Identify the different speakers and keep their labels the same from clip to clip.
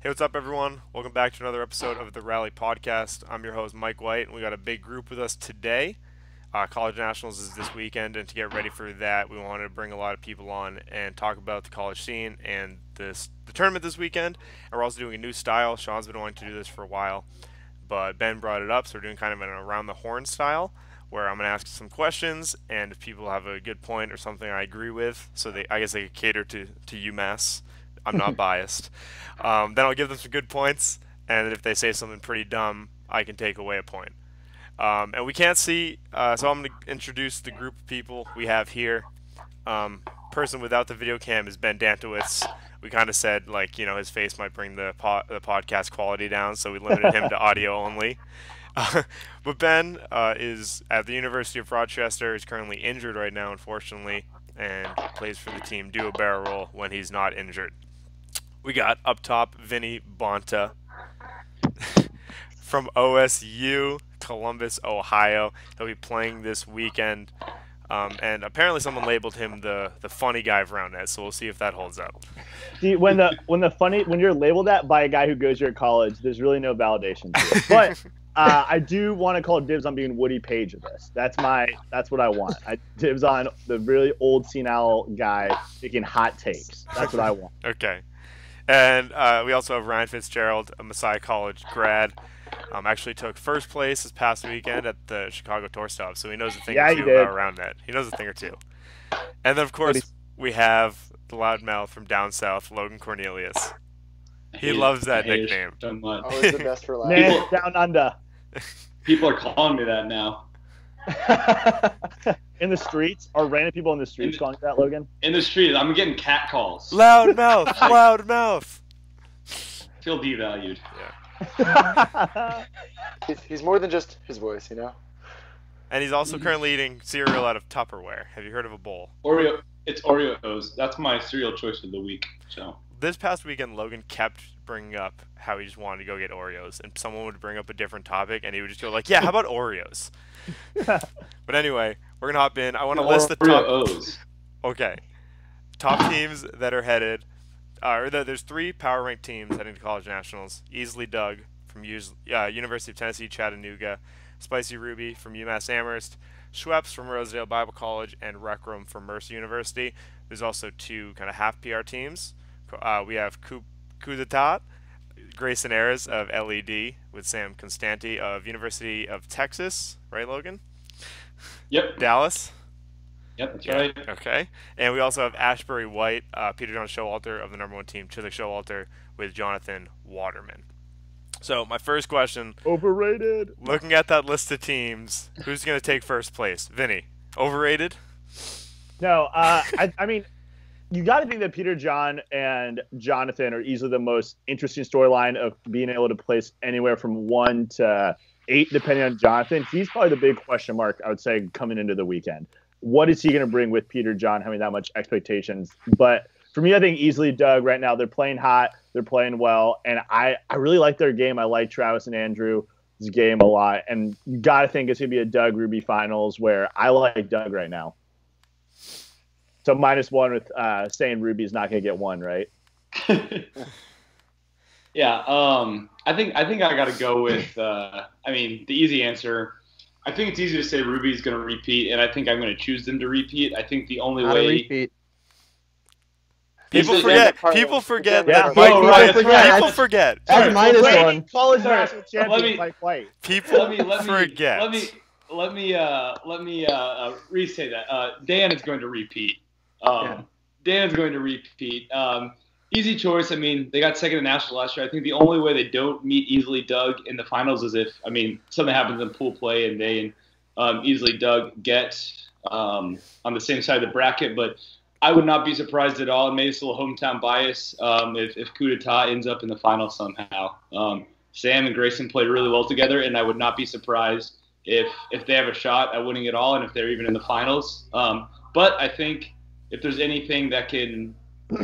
Speaker 1: Hey, what's up, everyone? Welcome back to another episode of the Rally Podcast. I'm your host, Mike White, and we got a big group with us today. College Nationals is this weekend, and to get ready for that, we wanted to bring a lot of people on and talk about the college scene and the tournament this weekend. And we're also doing a new style. Sean's been wanting to do this for a while, but Ben brought it up, so we're doing kind of an around the horn style, where I'm going to ask some questions, and if people have a good point or something I agree with, I guess they could cater to UMass. I'm not biased. Then I'll give them some good points, and if they say something pretty dumb, I can take away a point. And we can't see, so I'm going to introduce the group of people we have here. Person without the video cam is Ben Dantowitz. We kind of said, like, his face might bring the podcast quality down, so we limited him to audio only. But Ben is at the University of Rochester. He's currently injured right now, unfortunately, and plays for the team duo barrel roll when he's not injured. We got up top Vinny Bonta from OSU, Columbus, Ohio. He'll be playing this weekend. And apparently someone labeled him the funny guy of Roundnet, so we'll see if that holds up.
Speaker 2: See, when you're labeled that by a guy who goes to your college, there's really no validation to it. But I do want to call dibs on being Woody Page of this. That's what I want. Dibs on the really old senile guy making hot takes. That's what I want.
Speaker 1: Okay. And we also have Ryan Fitzgerald, a Messiah College grad. Actually took first place this past weekend at the Chicago Tour Stop, so he knows a thing or two about Roundnet. He knows a thing or two. And then, of course, we have the loudmouth from down south, Logan Cornelius. He loves that nickname.
Speaker 3: So much.
Speaker 4: Always the best for last.
Speaker 2: Man down under.
Speaker 3: People are calling me that now.
Speaker 2: In the streets? Are random people in the streets calling that, Logan?
Speaker 3: In the streets, I'm getting cat calls.
Speaker 1: Loudmouth, loudmouth.
Speaker 3: Feel devalued.
Speaker 1: Yeah.
Speaker 4: He's more than just his voice, you know?
Speaker 1: And he's also currently eating cereal out of Tupperware. Have you heard of a bowl?
Speaker 3: It's Oreos. That's my cereal choice of the week. So
Speaker 1: this past weekend, Logan kept bringing up how he just wanted to go get Oreos, and someone would bring up a different topic, and he would just go like, "Yeah, how about Oreos?" But anyway, we're gonna hop in. I want to list the top.
Speaker 3: Oreos.
Speaker 1: Okay, top teams that are headed. There's 3 power ranked teams heading to college nationals. Easily Doug from University of Tennessee Chattanooga, Spicy Ruby from UMass Amherst, Schweppes from Rosedale Bible College, and Rec Room from Mercer University. There's also 2 kind of half PR teams. We have Coup d'etat, Grayson Ayers of LED with Sam Constanti of University of Texas, right, Logan?
Speaker 3: Yep.
Speaker 1: Dallas.
Speaker 3: Yep, that's right.
Speaker 1: Okay. And we also have Ashbury White, Peter John Showalter of the number 1 team, Chiswick Showalter, with Jonathan Waterman. So my first question.
Speaker 2: Overrated.
Speaker 1: Looking at that list of teams, who's going to take first place? Vinny. Overrated?
Speaker 2: No, I mean, you got to think that Peter John and Jonathan are easily the most interesting storyline of being able to place anywhere from 1 to 8, depending on Jonathan. He's probably the big question mark, I would say, coming into the weekend. What is he going to bring with Peter John having that much expectations? But for me, I think easily Doug right now. They're playing hot. They're playing well. And I really like their game. I like Travis and Andrew's game a lot. And you got to think it's going to be a Doug Ruby finals where I like Doug right now. So -1 with saying Ruby's not going to get 1, right?
Speaker 3: Yeah. I think I got to go with. The easy answer. I think it's easy to say Ruby's going to repeat, and I think I'm going to choose them to repeat. I think the only way.
Speaker 5: Repeat.
Speaker 1: People forget. People forget that. People forget.
Speaker 5: That's -1.
Speaker 2: College national champion Mike White.
Speaker 1: People forget.
Speaker 3: Let me restate that. Dan is going to repeat. Dan is going to repeat. Easy choice. I mean, they got second in national last year. I think the only way they don't meet Easily Doug in the finals is if, something happens in pool play and they Easily Doug get on the same side of the bracket. But I would not be surprised at all. Maybe it's a little hometown bias if Coup d'etat ends up in the final somehow. Sam and Grayson played really well together, and I would not be surprised if they have a shot at winning it all and if they're even in the finals. But I think if there's anything that can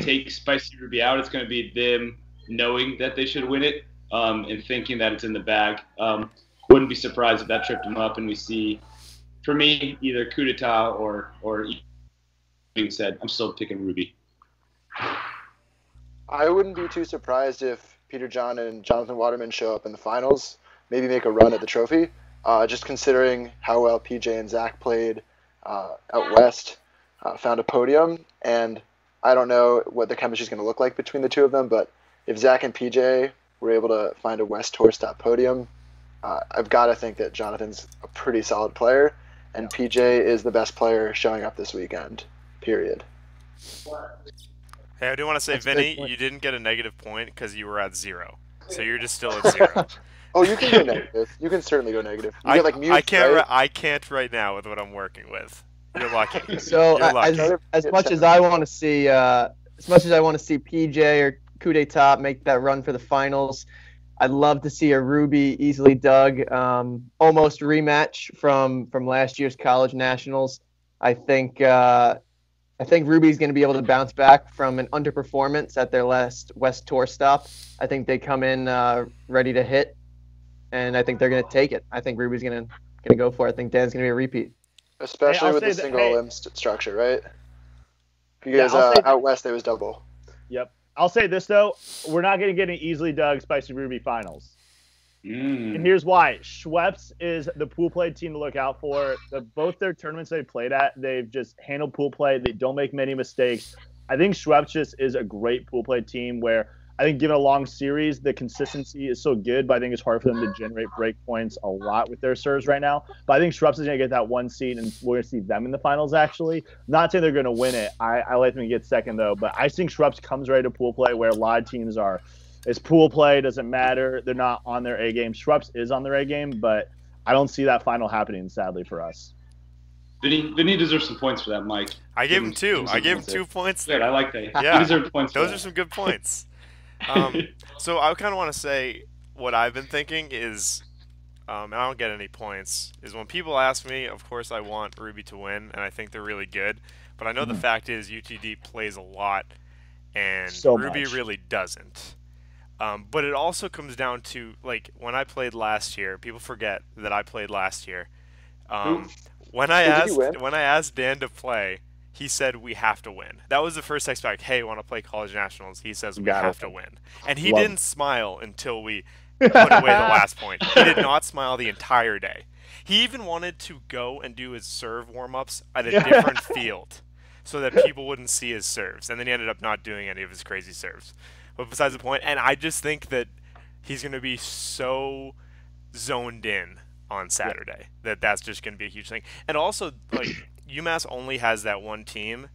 Speaker 3: take Spicy Ruby out, it's going to be them knowing that they should win it and thinking that it's in the bag. Wouldn't be surprised if that tripped them up and we see, for me, either Coup d'etat or being said, I'm still picking Ruby.
Speaker 4: I wouldn't be too surprised if Peter John and Jonathan Waterman show up in the finals, maybe make a run at the trophy. Just considering how well PJ and Zach played out west, found a podium, and I don't know what the chemistry is going to look like between the two of them, but if Zach and PJ were able to find a West Tour stop podium, I've got to think that Jonathan's a pretty solid player, and PJ is the best player showing up this weekend, period.
Speaker 1: Hey, I do want to say,
Speaker 2: That's a good
Speaker 1: Vinny,
Speaker 2: point.
Speaker 1: you didn't get a negative point because you were at 0. So you're just still at 0.
Speaker 4: Oh, you can go negative. You can certainly go negative. You get like mute,
Speaker 1: I can't.
Speaker 4: right?
Speaker 1: I can't right now with what I'm working with. You're lucky.
Speaker 5: So
Speaker 1: You're lucky.
Speaker 5: as much as I want to see, PJ or Coup d'etat make that run for the finals, I'd love to see a Ruby easily dug almost rematch from last year's college nationals. I think Ruby's going to be able to bounce back from an underperformance at their last West Tour stop. I think they come in ready to hit, and I think they're going to take it. I think Ruby's going to go for it. I think Dan's going to be a repeat.
Speaker 4: Especially
Speaker 2: I'll
Speaker 4: with
Speaker 2: say
Speaker 4: the
Speaker 2: that-
Speaker 4: single
Speaker 2: hey.
Speaker 4: limb structure, right? Because
Speaker 2: I'll say that-
Speaker 4: out west it was double.
Speaker 2: Yep. I'll say this though, we're not going to get an easily dug Spicy Ruby finals. And here's why. Schweppes is the pool play team to look out for. Both their tournaments they've played at, they've just handled pool play. They don't make many mistakes. I think Schweppes just is a great pool play team where I think given a long series, the consistency is so good, but I think it's hard for them to generate break points a lot with their serves right now. But I think Schweppes is going to get that 1 seed, and we're going to see them in the finals, actually. Not saying they're going to win it. I like them to get second, though. But I think Schweppes comes ready to pool play where a lot of teams are. It's pool play, doesn't matter. They're not on their A game. Schweppes is on their A game, but I don't see that final happening, sadly, for us.
Speaker 3: Vinny deserves some points for that, Mike.
Speaker 1: I gave him 2.
Speaker 3: some
Speaker 1: I gave him
Speaker 3: points
Speaker 1: 2 points
Speaker 3: Good,
Speaker 1: there.
Speaker 3: I like that.
Speaker 1: Yeah.
Speaker 3: He deserved points for
Speaker 1: Those
Speaker 3: that.
Speaker 1: are some good points. So I kind of want to say what I've been thinking is, and I don't get any points, is when people ask me, of course I want Ruby to win, and I think they're really good. But I know the fact is UTD plays a lot, and
Speaker 2: So
Speaker 1: Ruby
Speaker 2: much.
Speaker 1: really doesn't. But it also comes down to, like, when I played last year, people forget that I played last year. When I
Speaker 4: Did you win?
Speaker 1: asked Dan to play, he said we have to win. That was the first text back. Hey, want to play college nationals? He says we
Speaker 2: Got it.
Speaker 1: have to win, and he
Speaker 2: Love
Speaker 1: didn't smile until we put away the last point. He did not smile the entire day. He even wanted to go and do his serve warm-ups at a different field, so that people wouldn't see his serves, and then he ended up not doing any of his crazy serves. But besides the point, and I just think that he's going to be so zoned in on Saturday that that's just going to be a huge thing. And also, like, UMass only has that one team,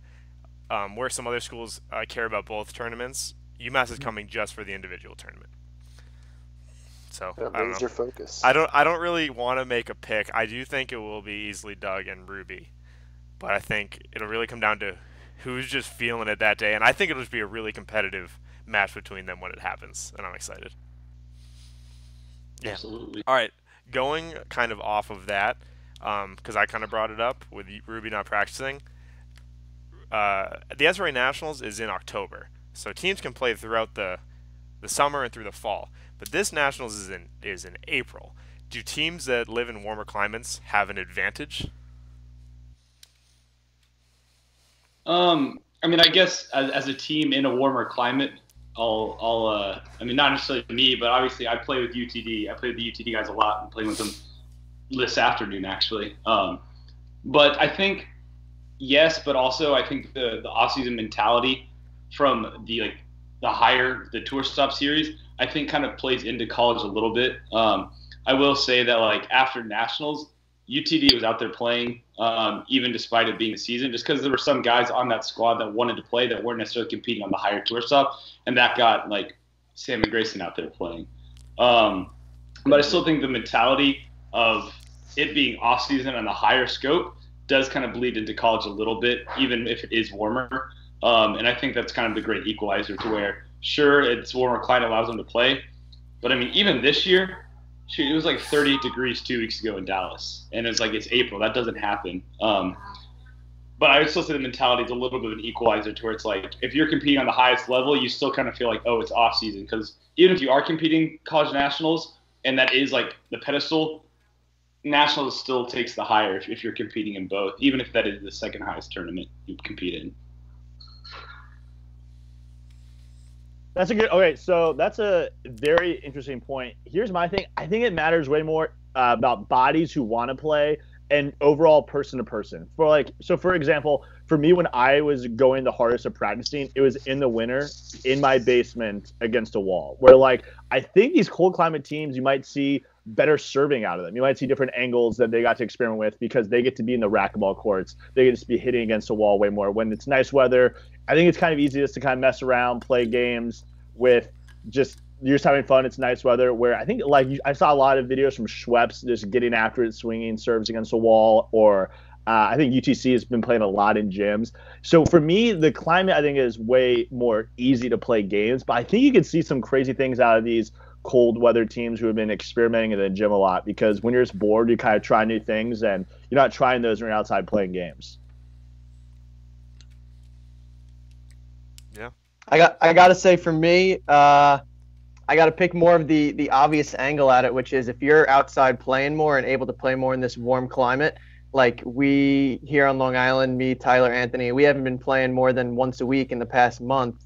Speaker 1: where some other schools care about both tournaments. UMass is coming just for the individual tournament. So
Speaker 4: That
Speaker 1: I don't
Speaker 4: laser
Speaker 1: know.
Speaker 4: focus.
Speaker 1: I don't really want to make a pick. I do think it will be easily Doug and Ruby, but I think it'll really come down to who's just feeling it that day, and I think it'll just be a really competitive match between them when it happens, and I'm excited. Yeah.
Speaker 3: Absolutely.
Speaker 1: All right, going kind of off of that, because I kind of brought it up with Ruby not practicing. The SRA Nationals is in October, so teams can play throughout the summer and through the fall. But this Nationals is in April. Do teams that live in warmer climates have an advantage?
Speaker 3: I mean, I guess as a team in a warmer climate, I mean, not necessarily me, but obviously I play with UTD. I play with the UTD guys a lot. I'm playing with them this afternoon, actually. But I think yes, but also I think the off-season mentality from the tour stop series, I think kind of plays into college a little bit. I will say that like after nationals, UTD was out there playing, even despite it being a season, just because there were some guys on that squad that wanted to play that weren't necessarily competing on the higher tour stuff, and that got like Sam and Grayson out there playing. But I still think the mentality of it being off season on a higher scope does kind of bleed into college a little bit, even if it is warmer. And I think that's kind of the great equalizer to where, sure, it's warmer climate allows them to play, but I mean, even this year, shoot, it was like 30 degrees 2 weeks ago in Dallas, and it's like it's April. That doesn't happen. But I would still say the mentality is a little bit of an equalizer to where it's like if you're competing on the highest level, you still kind of feel like, oh, it's off season, because even if you are competing college nationals and that is like the pedestal, nationals still takes the higher if you're competing in both, even if that is the second highest tournament you compete in.
Speaker 2: That's a good. Okay, so that's a very interesting point. Here's my thing. I think it matters way more about bodies who want to play and overall person to person. For example, for me, when I was going the hardest of practicing, it was in the winter in my basement against a wall. Where I think these cold climate teams, you might see better serving out of them. You might see different angles that they got to experiment with because they get to be in the racquetball courts. They get to be hitting against a wall way more. When it's nice weather, I think it's kind of easy just to kind of mess around, play games with just you're just having fun. It's nice weather. Where I think I saw a lot of videos from Schweppes just getting after it, swinging serves against a wall, or I think UTC has been playing a lot in gyms. So for me, the climate I think is way more easy to play games, but I think you can see some crazy things out of these cold weather teams who have been experimenting in the gym a lot, because when you're just bored, you kind of try new things, and you're not trying those when you're outside playing games.
Speaker 1: Yeah.
Speaker 5: I gotta say, for me, I gotta pick more of the obvious angle at it, which is if you're outside playing more and able to play more in this warm climate, like we here on Long Island, me, Tyler, Anthony, we haven't been playing more than once a week in the past month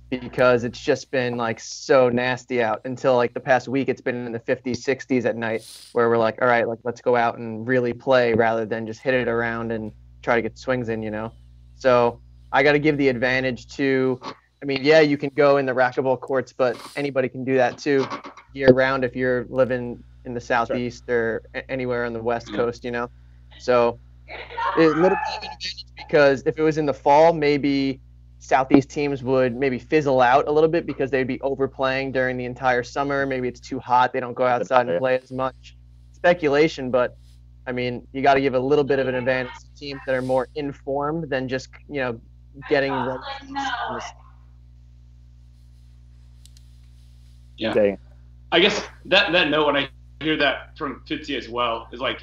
Speaker 5: because it's just been so nasty out. Until the past week, it's been in the 50s, 60s at night, where we're all right, let's go out and really play rather than just hit it around and try to get swings in. So I got to give the advantage to, yeah, you can go in the racquetball courts, but anybody can do that too year round if you're living in the Southeast or anywhere on the West Coast, So a little bit of an advantage, because if it was in the fall, maybe Southeast teams would maybe fizzle out a little bit because they'd be overplaying during the entire summer. Maybe it's too hot. They don't go outside and play as much. Speculation, but you got to give a little bit of an advantage to teams that are more informed than just, getting ready.
Speaker 3: Yeah.
Speaker 2: Dang.
Speaker 3: I guess that note, when I hear that from Fitzy as well, is I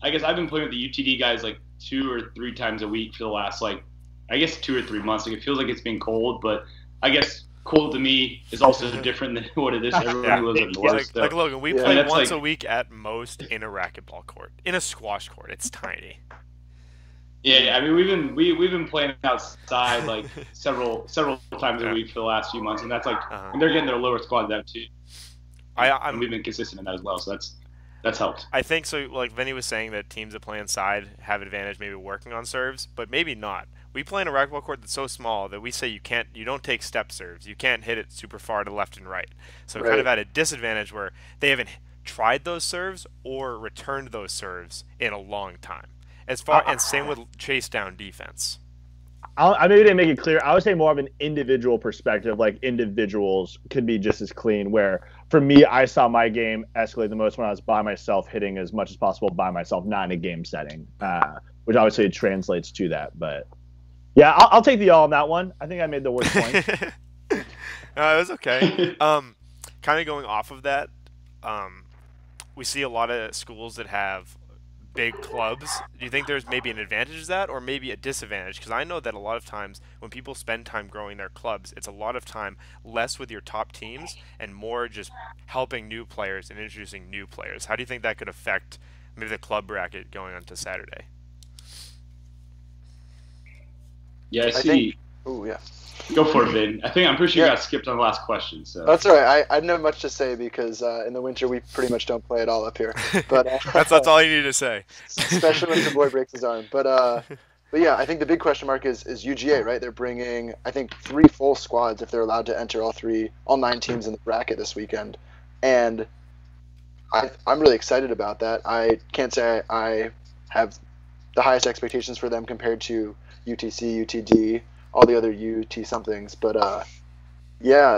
Speaker 3: guess I've been playing with the UTD guys 2 or 3 times a week for the last 2 or 3 months. It feels like it's been cold, but I guess cold to me is also different than what it is to everyone who lives in the West.
Speaker 1: Logan, we play once a week at most in a racquetball court. In a squash court, it's tiny.
Speaker 3: Yeah, we've been playing outside several times a week for the last few months, and that's and they're getting their lower squads out too. And we've been consistent in that as well, so that's helped.
Speaker 1: I think so. Vinny was saying that teams that play inside have advantage, maybe working on serves, but maybe not. We play in a racquetball court that's so small that we say you don't take step serves. You can't hit it super far to left and right. So we're kind of at a disadvantage where they haven't tried those serves or returned those serves in a long time. And same with chase down defense.
Speaker 2: I maybe didn't make it clear. I would say more of an individual perspective. Individuals could be just as clean. Where for me, I saw my game escalate the most when I was by myself, hitting as much as possible by myself, not in a game setting, which obviously translates to that. But yeah, I'll take the all on that one. I think I made the worst point.
Speaker 1: No, it was okay. Kind of going off of that, we see a lot of schools that have big clubs. Do you think there's maybe an advantage to that or maybe a disadvantage? Because I know that a lot of times when people spend time growing their clubs, it's a lot of time less with your top teams and more just helping new players and introducing new players. How do you think that could affect maybe the club bracket going on to Saturday?
Speaker 3: Yeah, I see.
Speaker 4: Oh, yeah.
Speaker 3: Go for it, Vin. I'm pretty sure you got skipped on the last question. So
Speaker 4: that's all right. I don't have much to say because in the winter we pretty much don't play at all up here. But
Speaker 1: that's all you need to say.
Speaker 4: Especially when the boy breaks his arm. But yeah, I think the big question mark is UGA, right? They're bringing, I think, 3 full squads if they're allowed to enter all 9 teams in the bracket this weekend, and I'm really excited about that. I can't say I have the highest expectations for them compared to UTC, UTD, all the other UT somethings, but yeah,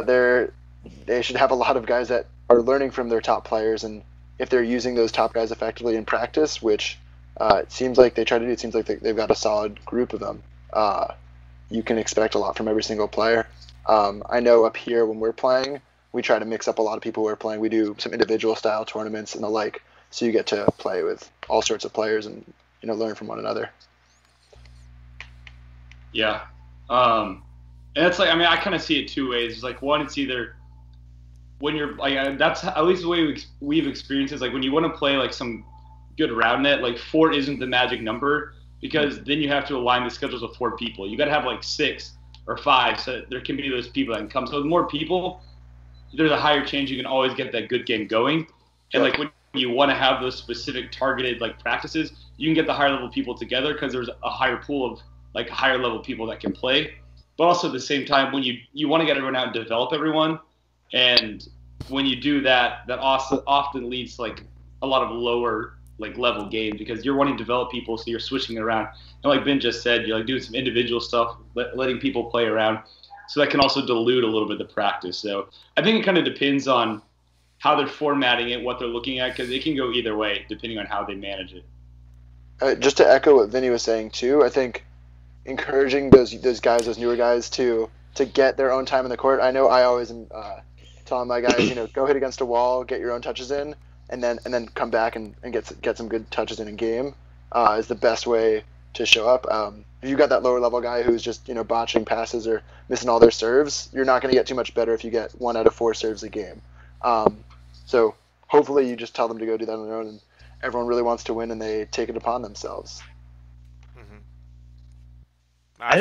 Speaker 4: they should have a lot of guys that are learning from their top players, and if they're using those top guys effectively in practice, which it seems like they try to do, it seems like they've got a solid group of them. You can expect a lot from every single player. I know up here when we're playing, we try to mix up a lot of people who are playing. We do some individual style tournaments and the like, so you get to play with all sorts of players and learn from one another.
Speaker 3: Yeah. And it's I kind of see it 2 ways. It's one, it's either when you're that's at least the way we've experienced it. It's when you want to play some good round net, 4 isn't the magic number, because then you have to align the schedules of 4 people. You got to have 6 or 5. So there can be those people that can come. So with more people, there's a higher chance you can always get that good game going. And like when you want to have those specific targeted like practices, you can get the higher level people together because there's a higher pool of like higher level people that can play. But also at the same time, when you want to get everyone out and develop everyone, and when you do that, that also often leads to like a lot of lower like level games because you're wanting to develop people, so you're switching it around. And like Ben just said, you're like doing some individual stuff, letting people play around. So that can also dilute a little bit the practice. So I think it kind of depends on how they're formatting it, what they're looking at, because it can go either way depending on how they manage it.
Speaker 4: Just to echo what Vinny was saying too, I think encouraging those guys, those newer guys, to get their own time in the court. I know I always am telling my guys, go hit against a wall, get your own touches in, and then come back and get some good touches in game is the best way to show up. If you got that lower level guy who's just botching passes or missing all their serves, you're not going to get too much better if you get 1 out of 4 serves a game. So hopefully you just tell them to go do that on their own, and everyone really wants to win and they take it upon themselves.
Speaker 2: I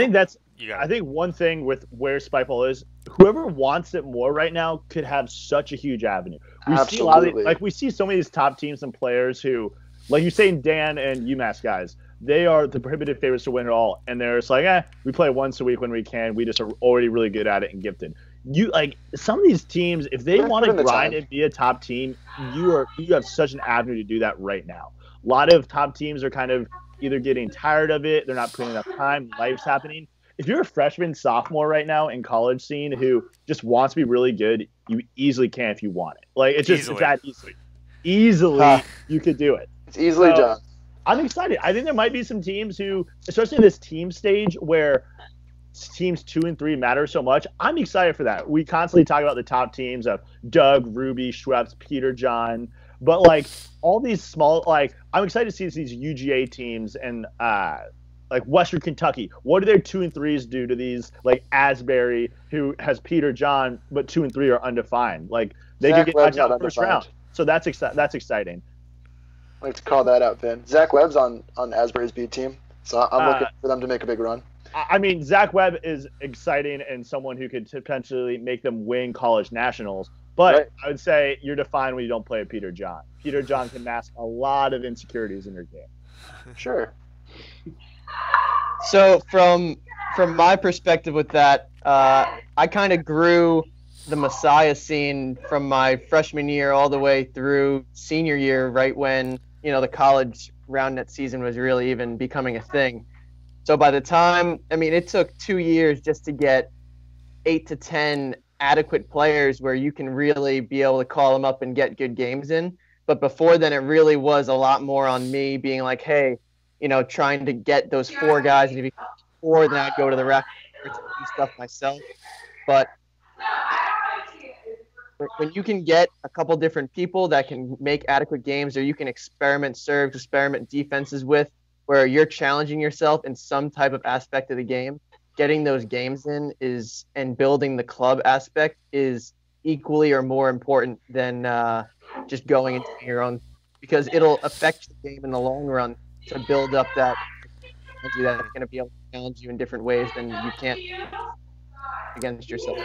Speaker 2: think one thing with where Spike Ball is, whoever wants it more right now could have such a huge avenue. See a lot of we see so many of these top teams and players who, like you're saying, Dan and UMass guys, they are the prohibitive favorites to win it all, and they're just like, we play once a week when we can. We just are already really good at it and gifted. You like some of these teams, if they want to grind and be a top team, you have such an avenue to do that right now. A lot of top teams are kind of either getting tired of it, they're not putting enough time, life's happening. If you're a freshman, sophomore right now in college scene who just wants to be really good, you easily can if you want it. Like it's that easily you could do it.
Speaker 4: It's easily done.
Speaker 2: I'm excited. I think there might be some teams who, especially in this team stage where teams 2 and 3 matter so much, I'm excited for that. We constantly talk about the top teams of Doug, Ruby, Schweppes, Peter John, but like all these small, like I'm excited to see these UGA teams and like Western Kentucky. What do their 2 and 3s do to these like Asbury, who has Peter John, but 2 and 3 are undefined? Like they could get knocked out in the first round. So that's exciting.
Speaker 4: I like to call that out, Vin. Zach Webb's on Asbury's B team, so I'm looking for them to make a big run.
Speaker 2: I mean, Zach Webb is exciting and someone who could potentially make them win college nationals. But right. I would say you're defined when you don't play with Peter John. Peter John can mask a lot of insecurities in your game.
Speaker 4: Sure.
Speaker 5: So from my perspective with that, I kind of grew the Messiah scene from my freshman year all the way through senior year, right when the college round net season was really even becoming a thing. So by the time, it took 2 years just to get 8 to 10 adequate players where you can really be able to call them up and get good games in. But before then, it really was a lot more on me being like, hey, trying to get those 4 guys. And if you get 4, then I'd go to the rack to do stuff myself. But when you can get a couple different people that can make adequate games, or you can experiment serves, experiment defenses with, where you're challenging yourself in some type of aspect of the game, getting those games in and building the club aspect is equally or more important than just going into your own, because it'll affect the game in the long run to build up that that's going to be able to challenge you in different ways than you can't against yourself.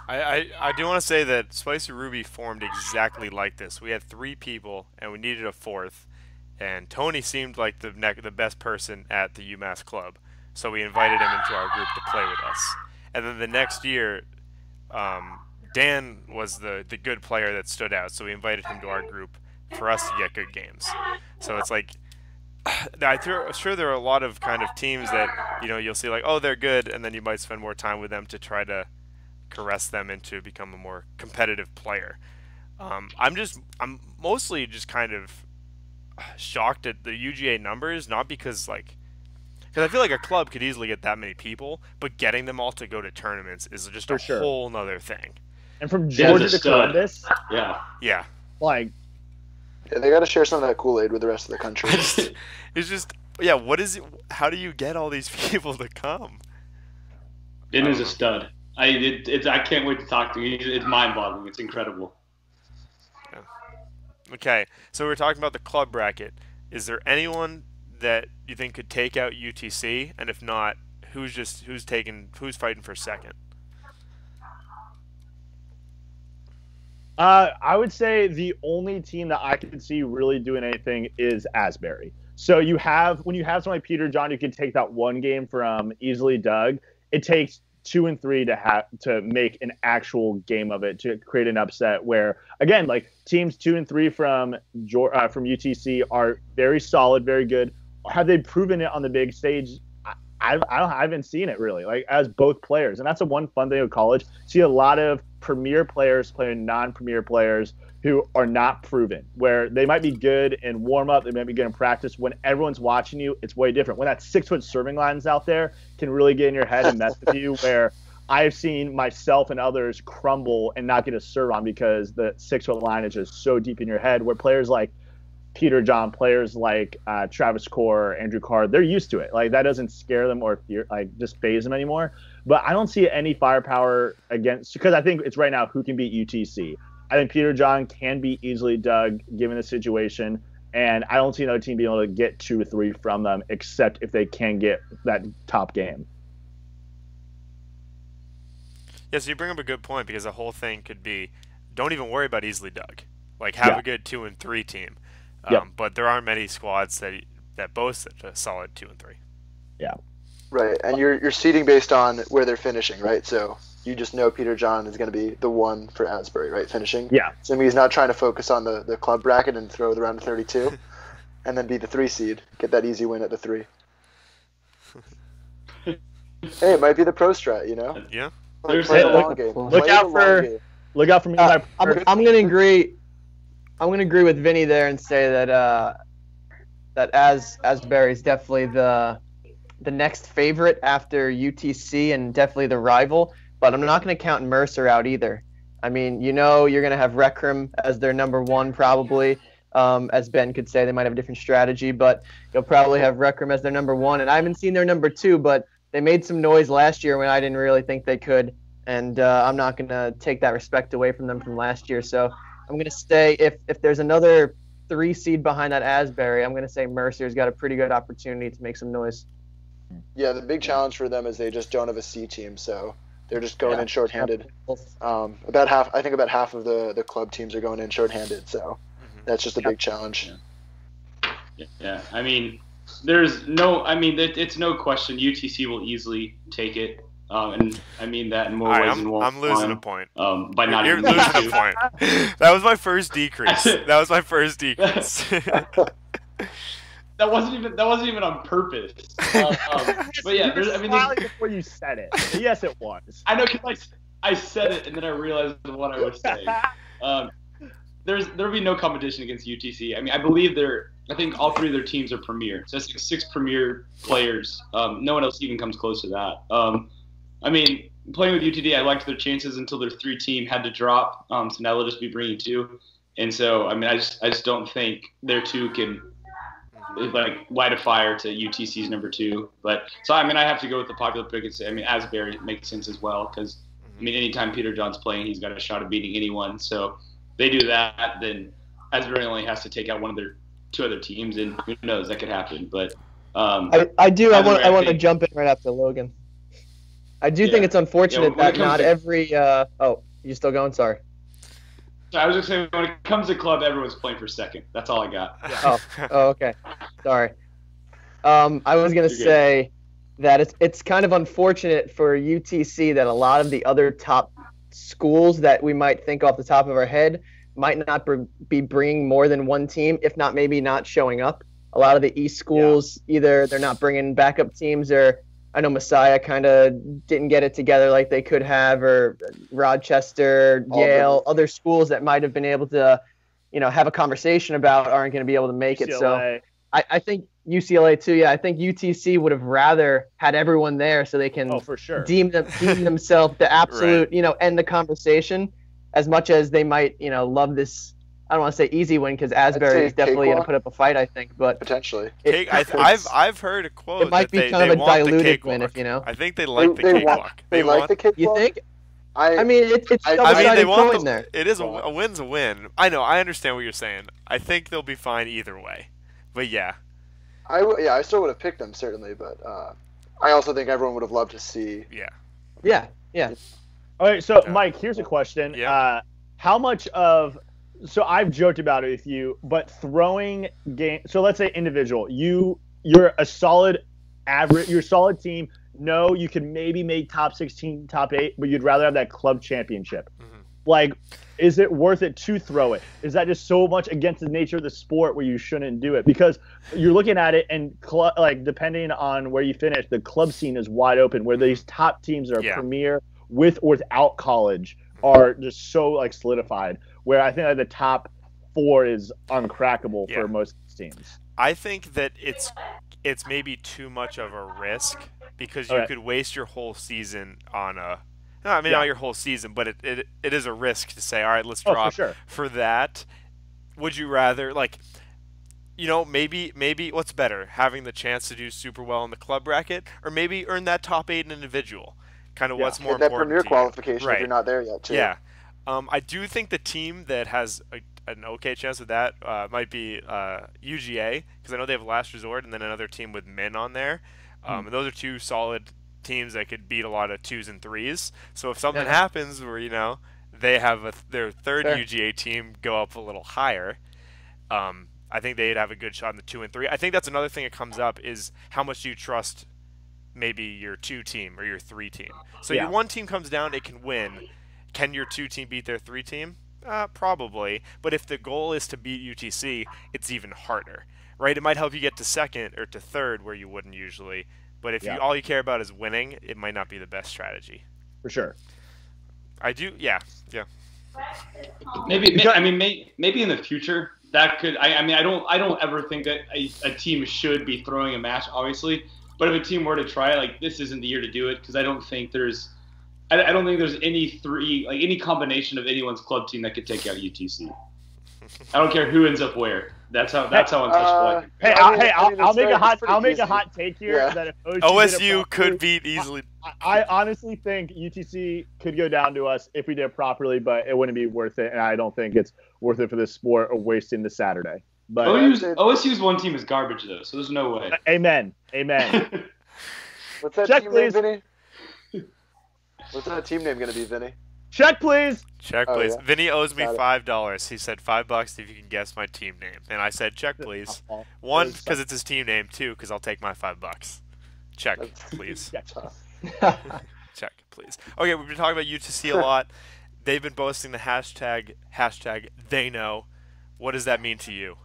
Speaker 1: I do want to say that Spicy Ruby formed exactly like this. We had 3 people, and we needed a 4th. And Tony seemed like the best person at the UMass club, so we invited him into our group to play with us. And then the next year, Dan was the good player that stood out, so we invited him to our group for us to get good games. So it's like, I'm sure there are a lot of kind of teams that you'll see like, oh, they're good, and then you might spend more time with them to try to caress them into become a more competitive player. I'm mostly just kind of shocked at the UGA numbers, not because I feel like a club could easily get that many people, but getting them all to go to tournaments is just whole nother thing.
Speaker 2: And from Georgia to Columbus,
Speaker 1: yeah,
Speaker 2: like,
Speaker 4: they got to share some of that Kool-Aid with the rest of the country.
Speaker 1: It's just, what is it? How do you get all these people to come?
Speaker 3: Ben is a stud. I can't wait to talk to him. It's mind-boggling. It's incredible.
Speaker 1: Okay, so we're talking about the club bracket. Is there anyone that you think could take out UTC? And if not, who's fighting for second?
Speaker 2: I would say the only team that I could see really doing anything is Asbury. So when you have someone like Peter John, you can take that one game from easily Doug. It takes 2 and 3 to make an actual game of it, to create an upset where, again, like teams 2 and 3 from UTC are very solid, very good. Have they proven it on the big stage? I haven't seen it really, like as both players. And that's the one fun thing of college. See a lot of premier players playing non-premier players who are not proven, where they might be good in warm-up, they might be good in practice. When everyone's watching you, it's way different. When that 6-foot serving line's out there can really get in your head and mess with you, where I've seen myself and others crumble and not get a serve on because the 6-foot line is just so deep in your head, where players like Peter John, players like Travis Core, Andrew Carr, they're used to it. Like that doesn't scare them or just phase them anymore. But I don't see any firepower against, because I think it's right now who can beat UTC. I think Peter John can be easily Doug given the situation, and I don't see another team being able to get 2 or 3 from them except if they can get that top game.
Speaker 1: Yeah, so you bring up a good point, because the whole thing could be, don't even worry about easily Doug. Like have a good 2 and 3 team. But there aren't many squads that boast a solid 2 and 3.
Speaker 2: Yeah.
Speaker 4: Right, and you're seeding based on where they're finishing, right? So you just know Peter John is going to be the one for Asbury, right? Finishing.
Speaker 2: Yeah.
Speaker 4: So he's not trying to focus on the club bracket and throw the round of 32, and then be the 3 seed, get that easy win at the 3. Hey, it might be the pro strat, you know?
Speaker 1: Yeah.
Speaker 3: There's
Speaker 4: Play the
Speaker 3: a-
Speaker 4: long game.
Speaker 2: Look out for me.
Speaker 5: I'm going to agree. I'm going to agree with Vinny there and say that Asbury is definitely the next favorite after UTC and definitely the rival. But I'm not going to count Mercer out either. I mean, you're going to have Recrum as their number 1 probably. As Ben could say, they might have a different strategy, but you'll probably have Recrum as their number 1. And I haven't seen their number 2, but they made some noise last year when I didn't really think they could. And I'm not going to take that respect away from them from last year. So I'm going to say if there's another 3 seed behind that Asbury, I'm going to say Mercer's got a pretty good opportunity to make some noise.
Speaker 4: Yeah, the big challenge for them is they just don't have a C team, so they're just going in shorthanded. About half of the club teams are going in shorthanded, so that's just a big challenge.
Speaker 3: Yeah, I mean, it's no question UTC will easily take it. And I mean that in more ways than one.
Speaker 1: I'm losing a point.
Speaker 3: By not
Speaker 1: You're
Speaker 3: even
Speaker 1: losing a point. That was my first decrease.
Speaker 3: That wasn't even on purpose. But yeah,
Speaker 2: you were smiling before you said it. Yes, it was.
Speaker 3: I know, because I said it and then I realized what I was saying. There'll be no competition against UTC. I mean, I think all 3 of their teams are premier. So that's like 6 premier players. No one else even comes close to that. I mean, playing with UTD, I liked their chances until their 3 team had to drop. So now they'll just be bringing 2. And so, I mean, I just don't think their 2 can light a fire to UTC's number 2. But so, I mean, I have to go with the popular pick and say, I mean, Asbury makes sense as well, because I mean, anytime Peter John's playing, he's got a shot of beating anyone. So if they do that, then Asbury only has to take out one of their 2 other teams, and who knows, that could happen. But
Speaker 5: I want to jump in right after Logan. I do think it's unfortunate that not every. You still going? Sorry.
Speaker 3: So I was just saying, when it comes to club, everyone's playing for second. That's all I got.
Speaker 5: Yeah. Okay. Sorry. I was gonna say that it's kind of unfortunate for UTC that a lot of the other top schools that we might think off the top of our head might not be bringing more than 1 team, if not maybe not showing up. A lot of the East schools, either they're not bringing backup teams, or I know Messiah kind of didn't get it together like they could have, or Rochester, Yale, other schools that might have been able to, have a conversation about aren't going to be able to make
Speaker 2: UCLA.
Speaker 5: it. So I think UCLA too. Yeah, I think UTC would have rather had everyone there so they can
Speaker 2: for sure.
Speaker 5: deem themselves the absolute, end the conversation, as much as they might, love this. I don't want to say easy win, because Asbury is definitely going to put up a fight, I think, but
Speaker 4: potentially.
Speaker 1: I've heard a quote.
Speaker 5: It might be kind of a diluted win, if you know.
Speaker 1: I think they like the cakewalk.
Speaker 4: They like the cakewalk.
Speaker 5: You think? I mean, it's
Speaker 1: they want
Speaker 5: in there.
Speaker 1: It is a win's a win. I know. I understand what you're saying. I think they'll be fine either way. But yeah.
Speaker 4: I still would have picked them certainly, but I also think everyone would have loved to see.
Speaker 1: Yeah.
Speaker 5: Yeah.
Speaker 2: All right, so
Speaker 1: Yeah.
Speaker 2: Mike, here's a question.
Speaker 1: Yeah.
Speaker 2: How much of so I've joked about it with you, but throwing game. So let's say individual, you're a solid average, you're a solid team. No, you can maybe make top 16, top 8, but you'd rather have that club championship.
Speaker 1: Mhm.
Speaker 2: Like, is it worth it to throw it? Is that just so much against the nature of the sport where you shouldn't do it? Because you're looking at it, and like depending on where you finish, the club scene is wide open. Where these top teams that are
Speaker 1: Yeah.
Speaker 2: premier with or without college are just so like solidified. Where I think like, the top 4 is uncrackable
Speaker 1: Yeah.
Speaker 2: for most teams.
Speaker 1: I think that it's maybe too much of a risk because you
Speaker 2: Okay.
Speaker 1: could waste your whole season on a. No, I mean
Speaker 2: Yeah.
Speaker 1: not your whole season, but it is a risk to say, all right, let's
Speaker 2: Oh, for
Speaker 1: drop
Speaker 2: sure.
Speaker 1: for that. Would you rather like, maybe what's better, having the chance to do super well in the club bracket, or maybe earn that top 8 in individual? Kind of
Speaker 2: Yeah.
Speaker 1: what's more
Speaker 4: Get that
Speaker 1: important
Speaker 4: premier
Speaker 1: to you?
Speaker 4: qualification
Speaker 1: Right.
Speaker 4: if you're not there yet, too.
Speaker 1: Yeah. I do think the team that has an okay chance of that might be UGA, because I know they have Last Resort and then another team with Min on there. And those are two solid teams that could beat a lot of 2s and 3s. So if something
Speaker 5: Yeah.
Speaker 1: happens where, they have their third
Speaker 5: Sure.
Speaker 1: UGA team go up a little higher, I think they'd have a good shot in the 2 and 3. I think that's another thing that comes up is how much do you trust maybe your 2 team or your 3 team. So
Speaker 2: Yeah.
Speaker 1: your 1 team comes down, it can win. Can your 2 team beat their 3 team? Probably. But if the goal is to beat UTC, it's even harder, right? It might help you get to 2nd or to 3rd where you wouldn't usually. But if
Speaker 2: Yeah.
Speaker 1: all you care about is winning, it might not be the best strategy.
Speaker 2: For sure.
Speaker 1: I do, yeah.
Speaker 3: Maybe in the future that could. I mean, I don't ever think that a team should be throwing a match, obviously. But if a team were to try, like, this isn't the year to do it, because I don't think there's any combination of anyone's club team that could take out UTC. I don't care who ends up where. That's how untouchable I think.
Speaker 2: Hey,
Speaker 4: I mean,
Speaker 2: I'll make a hot
Speaker 4: it's pretty
Speaker 2: I'll make a
Speaker 4: easy.
Speaker 2: hot take here
Speaker 4: Yeah.
Speaker 2: that if OSU, did it
Speaker 1: OSU
Speaker 2: properly-
Speaker 1: could beat easily.
Speaker 2: I honestly think UTC could go down to us if we did it properly, but it wouldn't be worth it, and I don't think it's worth it for this sport or wasting the Saturday. But
Speaker 3: OSU's one team is garbage though, so there's no way.
Speaker 2: amen.
Speaker 4: What's that
Speaker 2: Check,
Speaker 4: team
Speaker 2: please.
Speaker 4: name, Vinny? What's that team name going to be, Vinny?
Speaker 2: Check, please.
Speaker 1: Check,
Speaker 4: Oh,
Speaker 1: please.
Speaker 4: yeah.
Speaker 1: Vinny owes me
Speaker 4: Got it.
Speaker 1: $5. He said $5 if you can guess my team name, and I said check, please. 1, because it's his team name. 2, because I'll take my $5. Check, please.
Speaker 2: Yeah.
Speaker 1: Check, please. Okay, we've been talking about UTC a lot. They've been boasting the hashtag they know. What does that mean to you?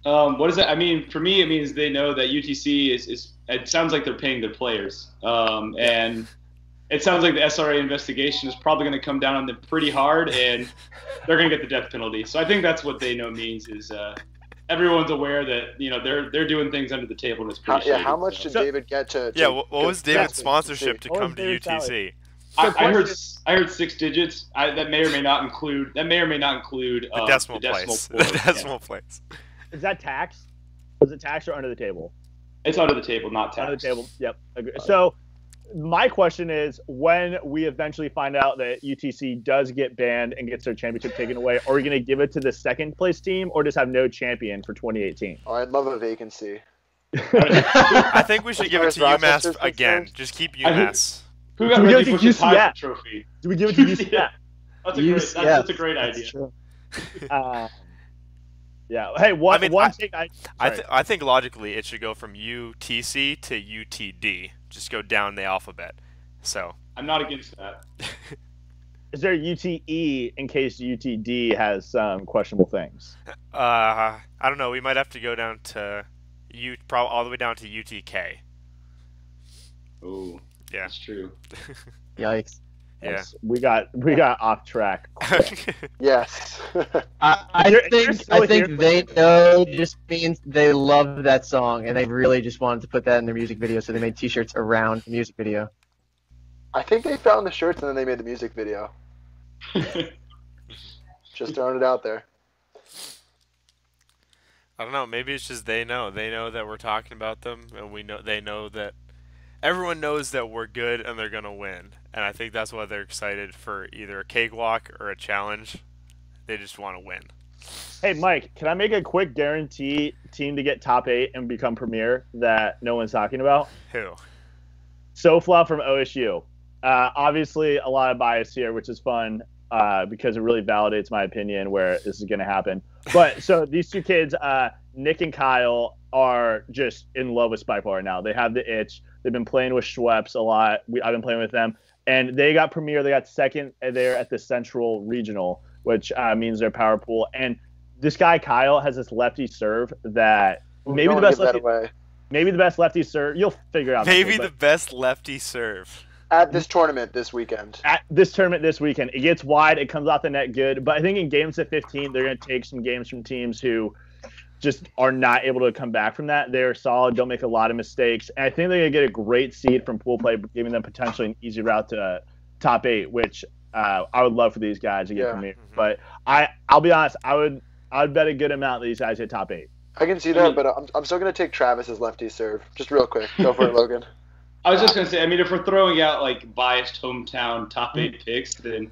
Speaker 3: What does that? I mean, for me, it means they know that UTC is. It sounds like they're paying their players, and it sounds like the SRA investigation is probably going to come down on them pretty hard, and they're going to get the death penalty. So I think that's what they know means is everyone's aware that they're doing things under the table and it's pretty. shady,
Speaker 4: How much
Speaker 3: so.
Speaker 4: did David get to?
Speaker 1: Yeah, what was David's
Speaker 4: to
Speaker 1: sponsorship to
Speaker 2: What
Speaker 1: come
Speaker 2: was
Speaker 1: to
Speaker 2: David's
Speaker 1: UTC?
Speaker 2: salary?
Speaker 3: I heard 6 digits. That may or may not include.
Speaker 1: The decimal place.
Speaker 3: point,
Speaker 1: The decimal place.
Speaker 2: Is that tax? Was it tax or under the table?
Speaker 3: Yeah. It's under the table, not tax.
Speaker 2: Under the table. Yep. Agree. So my question is, when we eventually find out that UTC does get banned and gets their championship taken away, are we going to give it to the second place team or just have no champion for 2018?
Speaker 4: Oh, I'd love a vacancy.
Speaker 1: I think we should give it to
Speaker 4: As far as
Speaker 1: UMass
Speaker 4: Rochester's
Speaker 1: again.
Speaker 4: concerned?
Speaker 1: Just keep UMass.
Speaker 3: Who got
Speaker 2: Do we
Speaker 3: Reggie
Speaker 2: go to
Speaker 3: Bush's Heisman
Speaker 2: UCF?
Speaker 3: trophy?
Speaker 2: Do we give it to UCF?
Speaker 3: That's a great
Speaker 5: That's
Speaker 3: idea.
Speaker 5: true.
Speaker 2: Yeah. Hey, one take.
Speaker 1: I think logically it should go from UTC to UTD. Just go down the alphabet. So
Speaker 3: I'm not against that.
Speaker 2: Is there UTE in case UTD has some questionable things?
Speaker 1: I don't know. We might have to go down to probably all the way down to UTK.
Speaker 3: Oh,
Speaker 1: Yeah.
Speaker 3: that's true.
Speaker 5: Yikes.
Speaker 1: Yeah.
Speaker 2: Yes, we got off track.
Speaker 4: Yes.
Speaker 5: I
Speaker 2: You're
Speaker 5: think
Speaker 2: still here.
Speaker 5: they know just means they love that song and they really just wanted to put that in their music video, so they made T-shirts around the music video.
Speaker 4: I think they found the shirts and then they made the music video. Just throwing it out there.
Speaker 1: I don't know. Maybe it's just they know. They know that we're talking about them, and they know that everyone knows that we're good and they're gonna win. And I think that's why they're excited for either a cakewalk or a challenge. They just want to win.
Speaker 2: Hey, Mike, can I make a quick guarantee team to get top 8 and become premier that no one's talking about?
Speaker 1: Who?
Speaker 2: SoFla from OSU. Obviously, a lot of bias here, which is fun because it really validates my opinion where this is going to happen. But so these two kids, Nick and Kyle, are just in love with Spikeball right now. They have the itch. They've been playing with Schweppes a lot. I've been playing with them. And they got premier. They got second there at the Central Regional, which means they're power pool. And this guy, Kyle, has this lefty serve that maybe the best lefty. Maybe the best lefty serve. You'll figure it out.
Speaker 1: Maybe the best lefty serve.
Speaker 4: At this tournament this weekend.
Speaker 2: It gets wide. It comes off the net good. But I think in games of 15, they're going to take some games from teams who just are not able to come back from that. They're solid. Don't make a lot of mistakes. And I think they're going to get a great seed from pool play, giving them potentially an easy route to top 8, which I would love for these guys to get from me. Mm-hmm. But I'll be honest. I would bet a good amount that these guys hit top 8.
Speaker 4: I can see that, but I'm still going to take Travis's lefty serve. Just real quick. Go for it, Logan.
Speaker 3: I was just going to say, I mean, if we're throwing out, like, biased hometown top 8 picks, then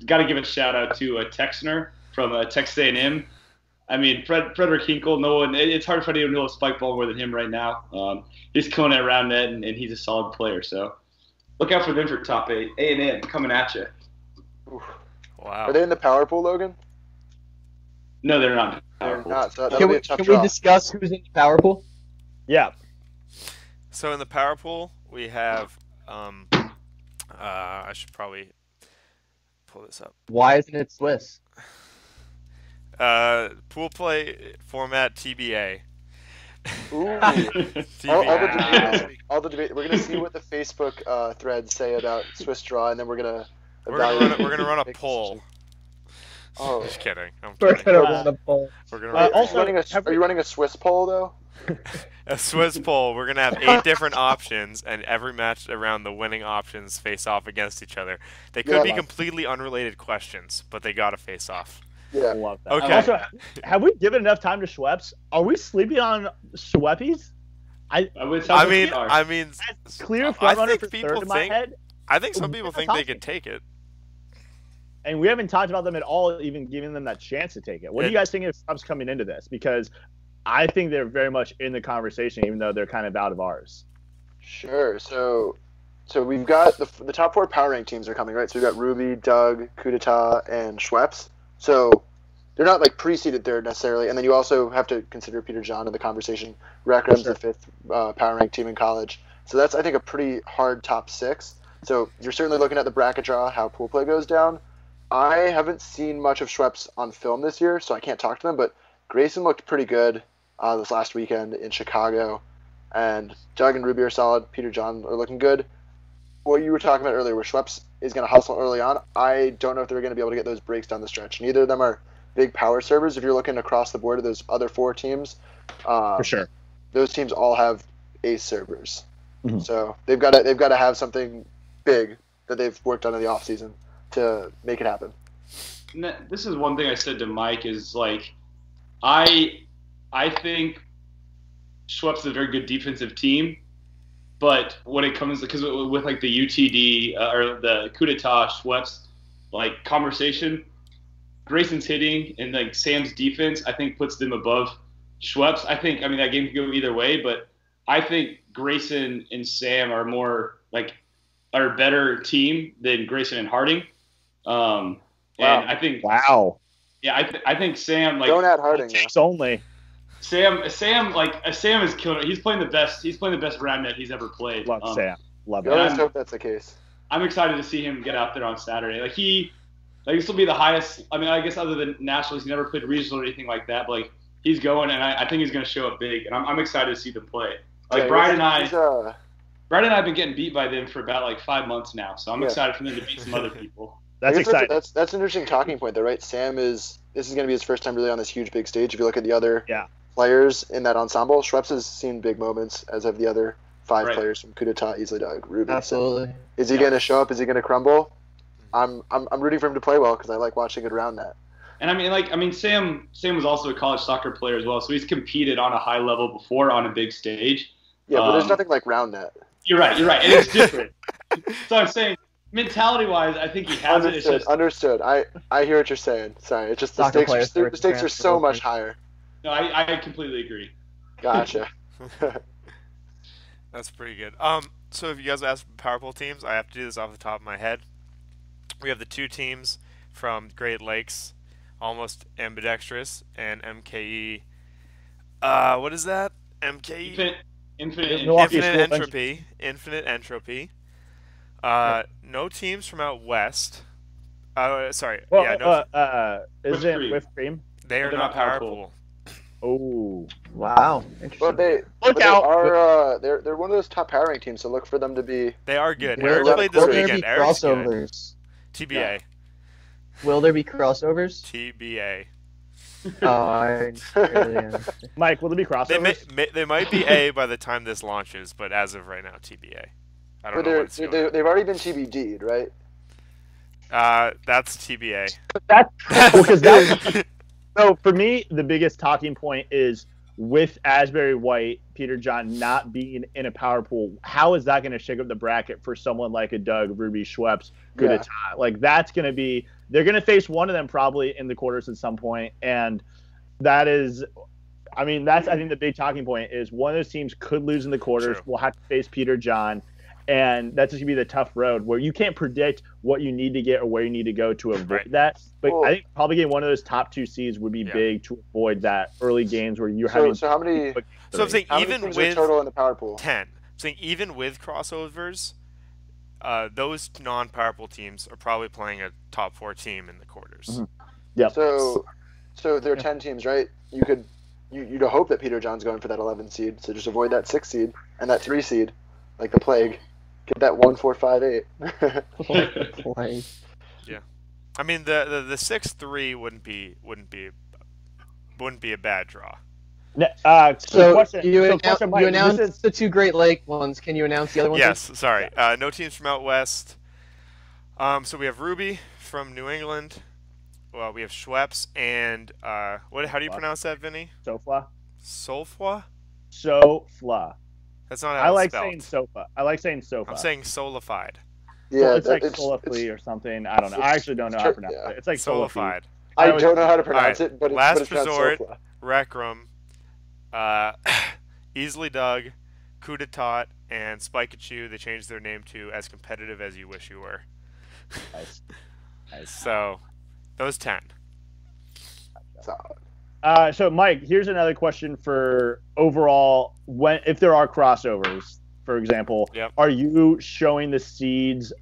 Speaker 3: got to give a shout-out to Texner from Texas A&M. I mean, Frederick Hinkle, it's hard for anyone to know a spike ball more than him right now. He's killing it around net, and he's a solid player. So look out for them for top 8. A&M coming at you.
Speaker 4: Oof.
Speaker 1: Wow.
Speaker 4: Are they in the power pool, Logan?
Speaker 3: No, they're not.
Speaker 4: They're not. So
Speaker 5: Can we discuss who's in the power pool?
Speaker 2: Yeah.
Speaker 1: So in the power pool, we have I should probably pull this up.
Speaker 5: Why isn't it Swiss?
Speaker 1: Pool play format TBA.
Speaker 4: Ooh.
Speaker 1: TBA.
Speaker 4: all the debate. We're gonna see what the Facebook threads say about Swiss draw, and then we're gonna
Speaker 1: run a poll.
Speaker 4: Oh,
Speaker 1: just kidding.
Speaker 5: We're gonna run a poll.
Speaker 4: Are you running a Swiss poll though?
Speaker 1: A Swiss poll. We're gonna have 8 different options, and every match around the winning options face off against each other. They could be completely unrelated questions, but they gotta face off.
Speaker 4: Yeah,
Speaker 2: I love that.
Speaker 1: Okay.
Speaker 2: Also, have we given enough time to Schweppes? Are we sleeping on Schweppies?
Speaker 1: I mean,
Speaker 2: that's clear front runner for third in my head.
Speaker 1: I think some people think they could take it.
Speaker 2: And we haven't talked about them at all, even giving them that chance to take it. What do you guys think of Schweppes coming into this? Because I think they're very much in the conversation, even though they're kind of out of ours.
Speaker 4: Sure. So we've got the top 4 power rank teams are coming, right? So we've got Ruby, Doug, Coup d'etat, and Schweppes. So they're not like pre-seeded third necessarily. And then you also have to consider Peter John in the conversation. Rackram's the 5th power rank team in college. So that's, I think, a pretty hard top 6. So you're certainly looking at the bracket draw, how pool play goes down. I haven't seen much of Schweppes on film this year, so I can't talk to them, but Grayson looked pretty good this last weekend in Chicago, and Doug and Ruby are solid. Peter John are looking good. What you were talking about earlier, where Schweppes is going to hustle early on, I don't know if they're going to be able to get those breaks down the stretch. Neither of them are big power servers. If you're looking across the board at those other 4 teams,
Speaker 2: for sure,
Speaker 4: those teams all have ace servers.
Speaker 2: Mm-hmm.
Speaker 4: So they've got to have something big that they've worked on in the offseason to make it happen.
Speaker 3: This is one thing I said to Mike is, like, I think Schweppes is a very good defensive team, but when it comes, because with like the UTD or the Coup d'etat Schweppes like conversation, Grayson's hitting and like Sam's defense, I think puts them above Schweppes. I think, I mean, that game could go either way, but I think Grayson and Sam are a better team than Grayson and Harding. And I think I think Sam, like,
Speaker 4: don't add Harding.
Speaker 2: Takes only.
Speaker 3: Sam is killing it. He's playing the best round net he's ever played.
Speaker 2: Love Sam. Love it.
Speaker 4: I always hope that's the case.
Speaker 3: I'm excited to see him get out there on Saturday. This will be the highest. I mean, I guess other than nationals, he's never played regional or anything like that. But like, he's going, and I think he's going to show up big. And I'm excited to see them play. Like, Brian and I have been getting beat by them for about like 5 months now. So I'm excited for them to beat some other people.
Speaker 2: That's exciting.
Speaker 4: That's an interesting talking point, though, right? This is going to be his first time really on this huge big stage. If you look at the other players in that ensemble, Schweppes has seen big moments, as have the other 5 players from Coup d'etat, Easily Doug, Ruby.
Speaker 5: Absolutely.
Speaker 4: So is he going to show up? Is he going to crumble? I'm rooting for him to play well because I like watching it around that.
Speaker 3: And Sam was also a college soccer player as well, so he's competed on a high level before on a big stage.
Speaker 4: Yeah, but there's nothing like round net.
Speaker 3: You're right, and it's different. So I'm saying mentality-wise, I think he has it. It's
Speaker 4: Understood.
Speaker 3: just
Speaker 4: Understood. I hear what you're saying. Sorry, it's just the
Speaker 5: Soccer players
Speaker 4: stakes.
Speaker 5: start
Speaker 4: The
Speaker 5: to
Speaker 4: stakes are
Speaker 5: transfer
Speaker 4: so
Speaker 5: over.
Speaker 4: much higher.
Speaker 3: no, I completely agree.
Speaker 4: Gotcha.
Speaker 1: That's pretty good. So if you guys ask Power Pool teams, I have to do this off the top of my head. We have the two teams from Great Lakes, almost ambidextrous, and MKE. What is that? MKE.
Speaker 3: Infinite
Speaker 2: Milwaukee
Speaker 1: Infinite
Speaker 2: School
Speaker 1: Entropy. Infinite Entropy. No teams from out west. Sorry.
Speaker 2: Well,
Speaker 1: yeah, no.
Speaker 2: is
Speaker 3: Whipped
Speaker 2: it
Speaker 3: cream.
Speaker 2: whipped cream?
Speaker 1: They are
Speaker 3: they're
Speaker 1: not
Speaker 3: not
Speaker 1: Power
Speaker 3: Power
Speaker 1: Pool.
Speaker 3: Pool.
Speaker 2: Oh,
Speaker 5: Wow, interesting.
Speaker 4: But they
Speaker 2: out.
Speaker 4: are they're one of those top power rank teams, so look for them to be.
Speaker 1: They are good.
Speaker 5: Will
Speaker 1: Eric
Speaker 4: there-
Speaker 1: played
Speaker 4: will
Speaker 1: this
Speaker 4: there
Speaker 1: weekend.
Speaker 5: be
Speaker 1: Eric's good.
Speaker 5: crossovers?
Speaker 1: TBA.
Speaker 5: Will there be crossovers?
Speaker 1: TBA.
Speaker 5: Oh, I really am.
Speaker 2: Mike, will there be crossovers?
Speaker 1: They might be A by the time this launches, but as of right now, TBA. I don't
Speaker 4: But
Speaker 1: know what it's going.
Speaker 4: they've already been TBD'd, right?
Speaker 1: That's TBA.
Speaker 2: That's because that's so for me. The biggest talking point is with Asbury White, Peter John not being in a power pool. How is that going to shake up the bracket for someone like a Doug, Ruby, Schweppes, Gudetau? Like that's going to be. They're going to face one of them probably in the quarters at some point, and that is. I mean, that's I think the big talking point is one of those teams could lose in the quarters.
Speaker 1: True.
Speaker 2: We'll have to face Peter John. And that's just gonna be the tough road where you can't predict what you need to get or where you need to go to avoid
Speaker 1: Right.
Speaker 2: that. But
Speaker 4: Cool.
Speaker 2: I think probably getting one of those top two seeds would be
Speaker 1: Yeah.
Speaker 2: big to avoid that early games where you're
Speaker 4: So,
Speaker 2: having.
Speaker 4: so how many
Speaker 1: So I'm saying
Speaker 4: how many
Speaker 1: even
Speaker 4: teams
Speaker 1: with
Speaker 4: are total in the power pool?
Speaker 1: 10, I'm saying even with crossovers, those non-Power Pool teams are probably playing a top 4 team in the quarters.
Speaker 2: Mhm. Yep.
Speaker 4: So there are 10 teams, right? You'd hope that Peter John's going for that 11 seed, so just avoid that 6 seed and that 3 seed, like the plague. Get that 1, 4, 5, 8.
Speaker 5: Play.
Speaker 1: I mean, the 6-3 wouldn't be a bad draw.
Speaker 5: So
Speaker 2: question,
Speaker 5: you,
Speaker 2: so
Speaker 5: announce,
Speaker 2: question, Mike,
Speaker 5: you announced
Speaker 2: this is-
Speaker 5: the two Great Lake ones. Can you announce the other ones?
Speaker 1: Yes, sorry. No teams from out west. So we have Ruby from New England. Well, we have Schweppes and how do you pronounce that, Vinny?
Speaker 2: Sofla.
Speaker 1: Solfwa?
Speaker 2: Sofla.
Speaker 1: That's not how
Speaker 2: I
Speaker 1: it's
Speaker 2: like
Speaker 1: spelled.
Speaker 2: saying Sofa. I like saying Sofa.
Speaker 1: I'm saying solified.
Speaker 4: Yeah,
Speaker 2: it's like
Speaker 4: it's
Speaker 2: Solifly or something. I don't know. I actually don't know how to pronounce it. It's like Solify.
Speaker 1: Solified.
Speaker 4: I
Speaker 2: always-
Speaker 4: don't know how to pronounce
Speaker 1: Alright,
Speaker 4: it, but
Speaker 1: last
Speaker 4: it's pronounced
Speaker 1: resort.
Speaker 4: Sofla.
Speaker 1: Rec Room, Easily Dug, Kudetau, and Spikachu. They changed their name to As Competitive as You Wish You Were.
Speaker 2: Nice. Nice.
Speaker 1: So, those 10.
Speaker 4: Solid.
Speaker 2: So, Mike, here's another question for overall. If there are crossovers, for example,
Speaker 1: Yep.
Speaker 2: are you showing the seeds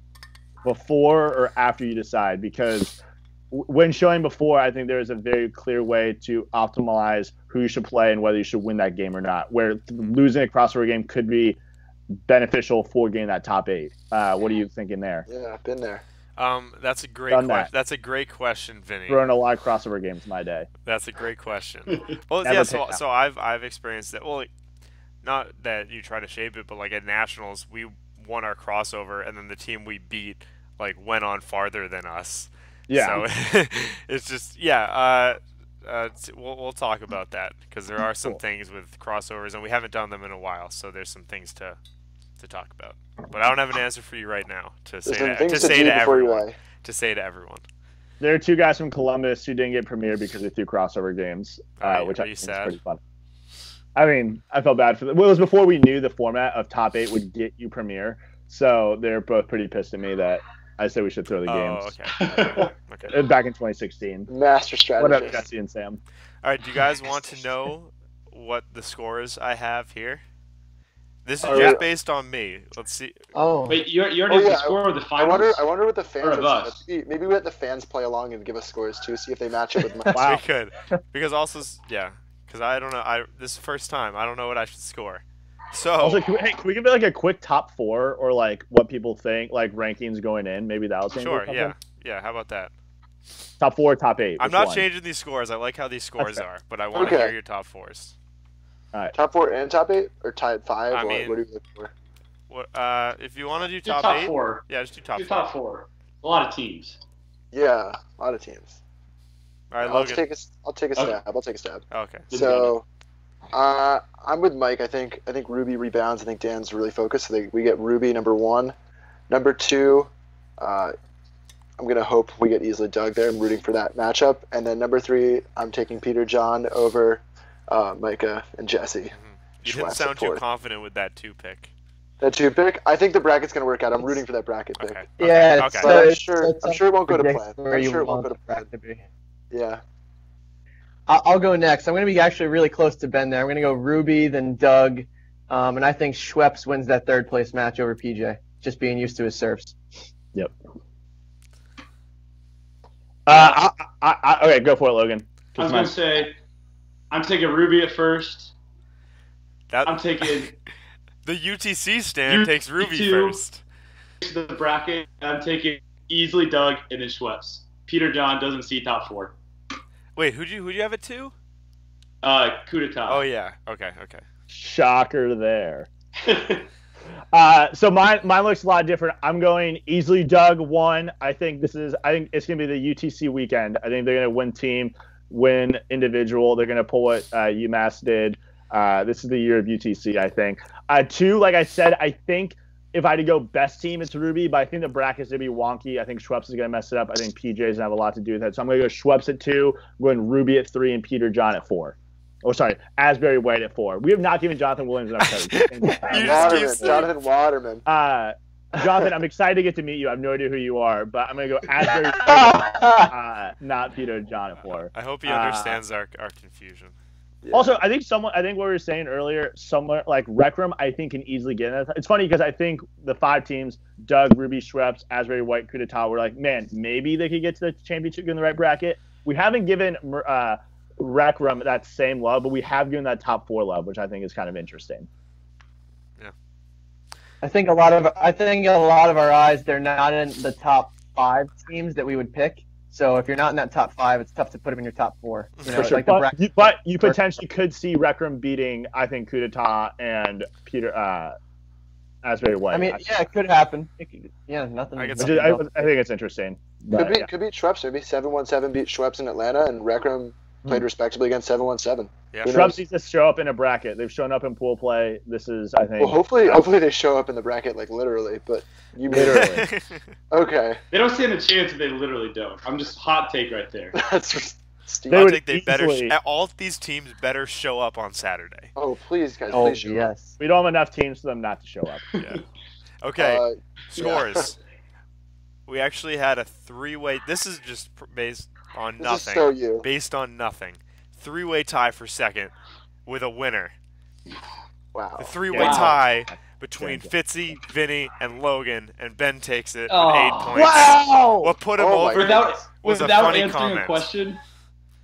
Speaker 2: before or after you decide? Because when showing before, I think there is a very clear way to optimize who you should play and whether you should win that game or not. Where losing a crossover game could be beneficial for getting that top 8. What are you thinking there?
Speaker 4: Yeah, I've been there.
Speaker 1: That's a great
Speaker 2: Done
Speaker 1: question.
Speaker 2: that.
Speaker 1: That's a great question, Vinny.
Speaker 2: Throwing a lot of crossover games in my day.
Speaker 1: That's a great question. Well,
Speaker 2: Never
Speaker 1: yeah.
Speaker 2: picked out.
Speaker 1: So I've experienced that. Well, like, not that you try to shape it, but like at nationals, we won our crossover, and then the team we beat like went on farther than us.
Speaker 2: Yeah.
Speaker 1: So it's just we'll talk about that because there are some
Speaker 2: Cool.
Speaker 1: things with crossovers, and we haven't done them in a while. So there's some things to talk about. But I don't have an answer for you right now to
Speaker 4: There's
Speaker 1: say
Speaker 4: some
Speaker 1: to,
Speaker 4: things
Speaker 1: to
Speaker 4: to
Speaker 1: say
Speaker 4: do
Speaker 1: to
Speaker 4: before you
Speaker 1: everyone.
Speaker 4: lie.
Speaker 1: To say to everyone.
Speaker 2: There are 2 guys from Columbus who didn't get premiered because they threw crossover games, which
Speaker 1: Are
Speaker 2: I
Speaker 1: you
Speaker 2: think
Speaker 1: sad?
Speaker 2: is pretty fun. I mean, I felt bad for them. Well, it was before we knew the format of top 8 would get you premiere, so they're both pretty pissed at me that I said we should throw the games.
Speaker 1: Oh, okay.
Speaker 2: Back in 2016.
Speaker 4: Master
Speaker 2: What up,
Speaker 4: strategist.
Speaker 2: Jesse and Sam?
Speaker 1: All right, do you guys want to know what the scores I have here? This is
Speaker 4: Oh,
Speaker 1: just
Speaker 4: yeah.
Speaker 1: based on me. Let's see.
Speaker 5: Oh,
Speaker 3: Wait, you already
Speaker 4: Oh,
Speaker 3: have the
Speaker 4: yeah,
Speaker 3: score of the
Speaker 4: I
Speaker 3: finals?
Speaker 4: wonder what the fans
Speaker 3: Or of
Speaker 4: have
Speaker 3: us.
Speaker 4: said. Maybe we let the fans play along and give us scores too, see if they match it with mine.
Speaker 2: Wow.
Speaker 1: We could, because also, because I don't know. This is the first time. I don't know what I should score. So
Speaker 2: Also, can we give it like a quick top 4 or like what people think, like rankings going in? Maybe that'll change. or
Speaker 1: sure,
Speaker 2: something?
Speaker 1: yeah. How about that?
Speaker 2: Top 4, top 8.
Speaker 1: I'm
Speaker 2: which
Speaker 1: not
Speaker 2: one?
Speaker 1: changing these scores. I like how these scores
Speaker 2: fair.
Speaker 1: are, but I want to
Speaker 4: Okay.
Speaker 1: hear your top 4s.
Speaker 4: Top 4 and top 8, or tied 5?
Speaker 1: I
Speaker 4: Or
Speaker 1: mean,
Speaker 4: what do you look for?
Speaker 1: What? If you want to do
Speaker 3: Do
Speaker 1: top,
Speaker 3: top
Speaker 1: 8,
Speaker 3: 4.
Speaker 1: yeah, just do top
Speaker 3: Do
Speaker 1: 4.
Speaker 3: top 4. A lot of teams.
Speaker 4: Yeah, a lot of teams.
Speaker 1: All right,
Speaker 4: I'll
Speaker 1: Logan.
Speaker 4: take a
Speaker 3: Okay.
Speaker 4: stab. I'll take a stab.
Speaker 1: Okay.
Speaker 4: So, I'm with Mike. I think Ruby rebounds. I think Dan's really focused. So we get Ruby number 1, number 2. I'm going to hope we get easily dug there. I'm rooting for that matchup. And then number 3, I'm taking Peter John over Micah and Jesse.
Speaker 1: You didn't sound too confident with that 2 pick.
Speaker 4: That 2 pick? I think the bracket's going to work out. I'm rooting for that bracket pick.
Speaker 1: Okay.
Speaker 5: Yeah,
Speaker 1: Okay.
Speaker 4: But I'm sure it won't go to plan.
Speaker 5: Where
Speaker 4: I'm
Speaker 5: you
Speaker 4: sure it won't
Speaker 5: want
Speaker 4: go to
Speaker 5: the
Speaker 4: plan.
Speaker 5: bracket to be.
Speaker 4: Yeah.
Speaker 5: I'll go next. I'm going to be actually really close to Ben there. I'm going to go Ruby, then Doug, and I think Schweppes wins that 3rd place match over PJ, just being used to his serves.
Speaker 2: Yep. Okay, go for it, Logan.
Speaker 3: I was going to say, I'm taking Ruby at first.
Speaker 1: That,
Speaker 3: I'm taking
Speaker 1: the UTC stand takes Ruby first.
Speaker 3: the bracket. I'm taking easily Doug and then Schweppes. Peter John doesn't see top 4.
Speaker 1: Wait, who'd you have it to?
Speaker 3: Coup d'etat.
Speaker 1: Oh yeah. Okay.
Speaker 2: Shocker there. So mine looks a lot different. I'm going easily Doug 1. I think it's gonna be the UTC weekend. I think they're gonna win team, win individual. They're gonna pull what UMass did. This is the year of UTC, I think. 2, like I said, I think if I had to go best team, it's Ruby, but I think the bracket's going to be wonky. I think Schweppes is going to mess it up. I think PJ's going to have a lot to do with that. So I'm going to go Schweppes at 2, I'm going Ruby at 3, and Peter John at 4. Oh, sorry, Asbury White at 4. We have not given Jonathan Williams enough credit.
Speaker 4: Jonathan Waterman.
Speaker 2: Jonathan, I'm excited to get to meet you. I have no idea who you are, but I'm going to go Asbury White, not Peter John at 4.
Speaker 1: I hope he understands our confusion.
Speaker 2: Yeah. Also, I think what we were saying earlier, somewhere like Rec Room, I think can easily get in. It's funny because I think the 5 teams, Doug, Ruby, Schweppes, Asbury White, Coup d'etat, were like, man, maybe they could get to the championship in the right bracket. We haven't given Rec Room that same love, but we have given that top 4 love, which I think is kind of interesting.
Speaker 1: Yeah,
Speaker 5: I think a lot of our eyes, they're not in the top 5 teams that we would pick. So if you're not in that top 5, it's tough to put them in your top 4. You know,
Speaker 2: for sure.
Speaker 5: like
Speaker 2: but you potentially could see Rec Room beating, I think, Coup d'etat and Peter Asbury White.
Speaker 5: I mean, yeah, it could happen. Nothing.
Speaker 2: I think it's interesting.
Speaker 4: Could beat Schweppes. Maybe 717 beat Schweppes in Atlanta, and Rec Room played respectably against 717.
Speaker 1: Yeah.
Speaker 2: Schweppes needs to show up in a bracket. They've shown up in pool play. This is, I think.
Speaker 4: Well, hopefully they show up in the bracket, like literally. But you
Speaker 2: literally.
Speaker 4: Okay.
Speaker 3: They don't stand a chance if they literally don't. I'm just hot take right there.
Speaker 4: That's just Steve.
Speaker 1: I think they better. All these teams better show up on Saturday.
Speaker 4: Oh please, guys!
Speaker 5: Oh
Speaker 4: please show up.
Speaker 5: yes.
Speaker 2: We don't have enough teams for them not to show up.
Speaker 1: Yeah. Okay. Scores.
Speaker 4: Yeah.
Speaker 1: We actually had a 3-way. This is just based on nothing.
Speaker 4: This is so you.
Speaker 1: Based on nothing. 3-way tie for second with a winner.
Speaker 4: Wow.
Speaker 1: The 3-way tie between Fitzy, Vinny, and Logan, and Ben takes it with 8 points.
Speaker 2: Wow!
Speaker 1: What put him
Speaker 4: Oh my
Speaker 1: over
Speaker 4: goodness.
Speaker 1: was a
Speaker 3: without
Speaker 1: funny
Speaker 3: answering
Speaker 1: comment.
Speaker 3: a question.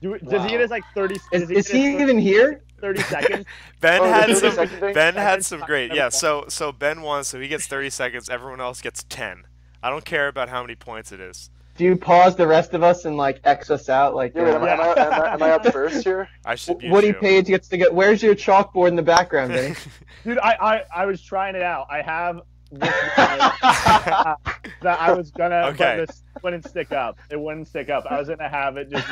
Speaker 2: Does he get his like 30?
Speaker 5: Is he even here?
Speaker 2: 30 seconds.
Speaker 1: Ben
Speaker 4: Oh,
Speaker 1: had
Speaker 4: the
Speaker 1: some.
Speaker 4: 30-second thing?
Speaker 1: Ben had some great. Yeah. So Ben won, so he gets 30 seconds. Everyone else gets 10. I don't care about how many points it is.
Speaker 5: Do you pause the rest of us and like X us out? Like,
Speaker 4: Yeah, wait, am I up first here?
Speaker 1: I should.
Speaker 5: Woody Page gets to get. Where's your chalkboard in the background, Vinny?
Speaker 2: Dude, I was trying it out. I have this that I was gonna,
Speaker 1: Okay.
Speaker 2: but this wouldn't stick up. It wouldn't stick up. I was gonna have it just.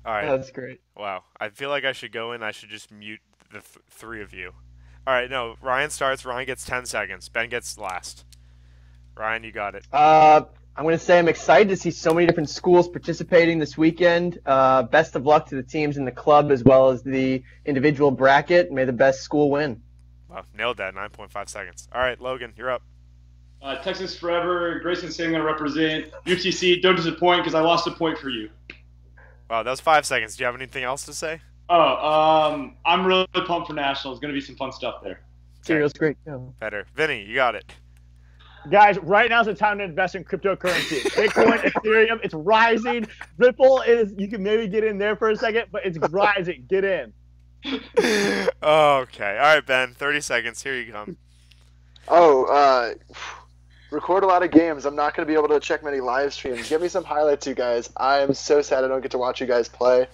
Speaker 1: All right.
Speaker 5: That's great.
Speaker 1: Wow. I feel like I should go in. I should just mute the 3 of you. All right. No. Ryan starts. Ryan gets 10 seconds. Ben gets last. Ryan, you got it.
Speaker 5: I'm going to say I'm excited to see so many different schools participating this weekend. Best of luck to the teams in the club as well as the individual bracket. May the best school win.
Speaker 1: Wow. Nailed that. 9.5 seconds. All right, Logan, you're up.
Speaker 3: Texas forever. Grayson Singh going to represent UTC. Don't disappoint because I lost a point for you.
Speaker 1: Wow, that was 5 seconds. Do you have anything else to say?
Speaker 3: I'm really pumped for nationals. Going to be some fun stuff there.
Speaker 5: Serial's great. Yeah.
Speaker 1: Better. Vinny, you got it.
Speaker 2: Guys, right now is the time to invest in cryptocurrency. Bitcoin, Ethereum, it's rising. Ripple is, you can maybe get in there for a second, but it's rising. Get in.
Speaker 1: Okay. All right, Ben. 30 seconds. Here you come.
Speaker 4: Record a lot of games. I'm not going to be able to check many live streams. Give me some highlights, you guys. I am so sad I don't get to watch you guys play.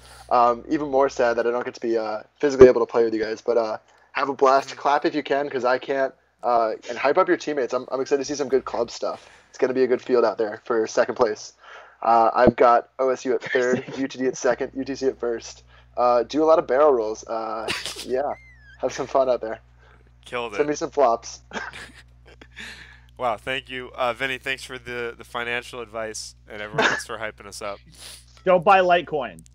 Speaker 4: Even more sad that I don't get to be physically able to play with you guys. But have a blast. Clap if you can, because I can't. And hype up your teammates. I'm excited to see some good club stuff. It's going to be a good field out there for second place. I've got OSU at third, UTD at second, UTC at first. Do a lot of barrel rolls. Yeah, have some fun out there.
Speaker 1: Killed it.
Speaker 4: Send me some flops.
Speaker 1: Wow, thank you, Vinny. Thanks for the financial advice, and everyone else for hyping us up.
Speaker 2: Don't buy Litecoin.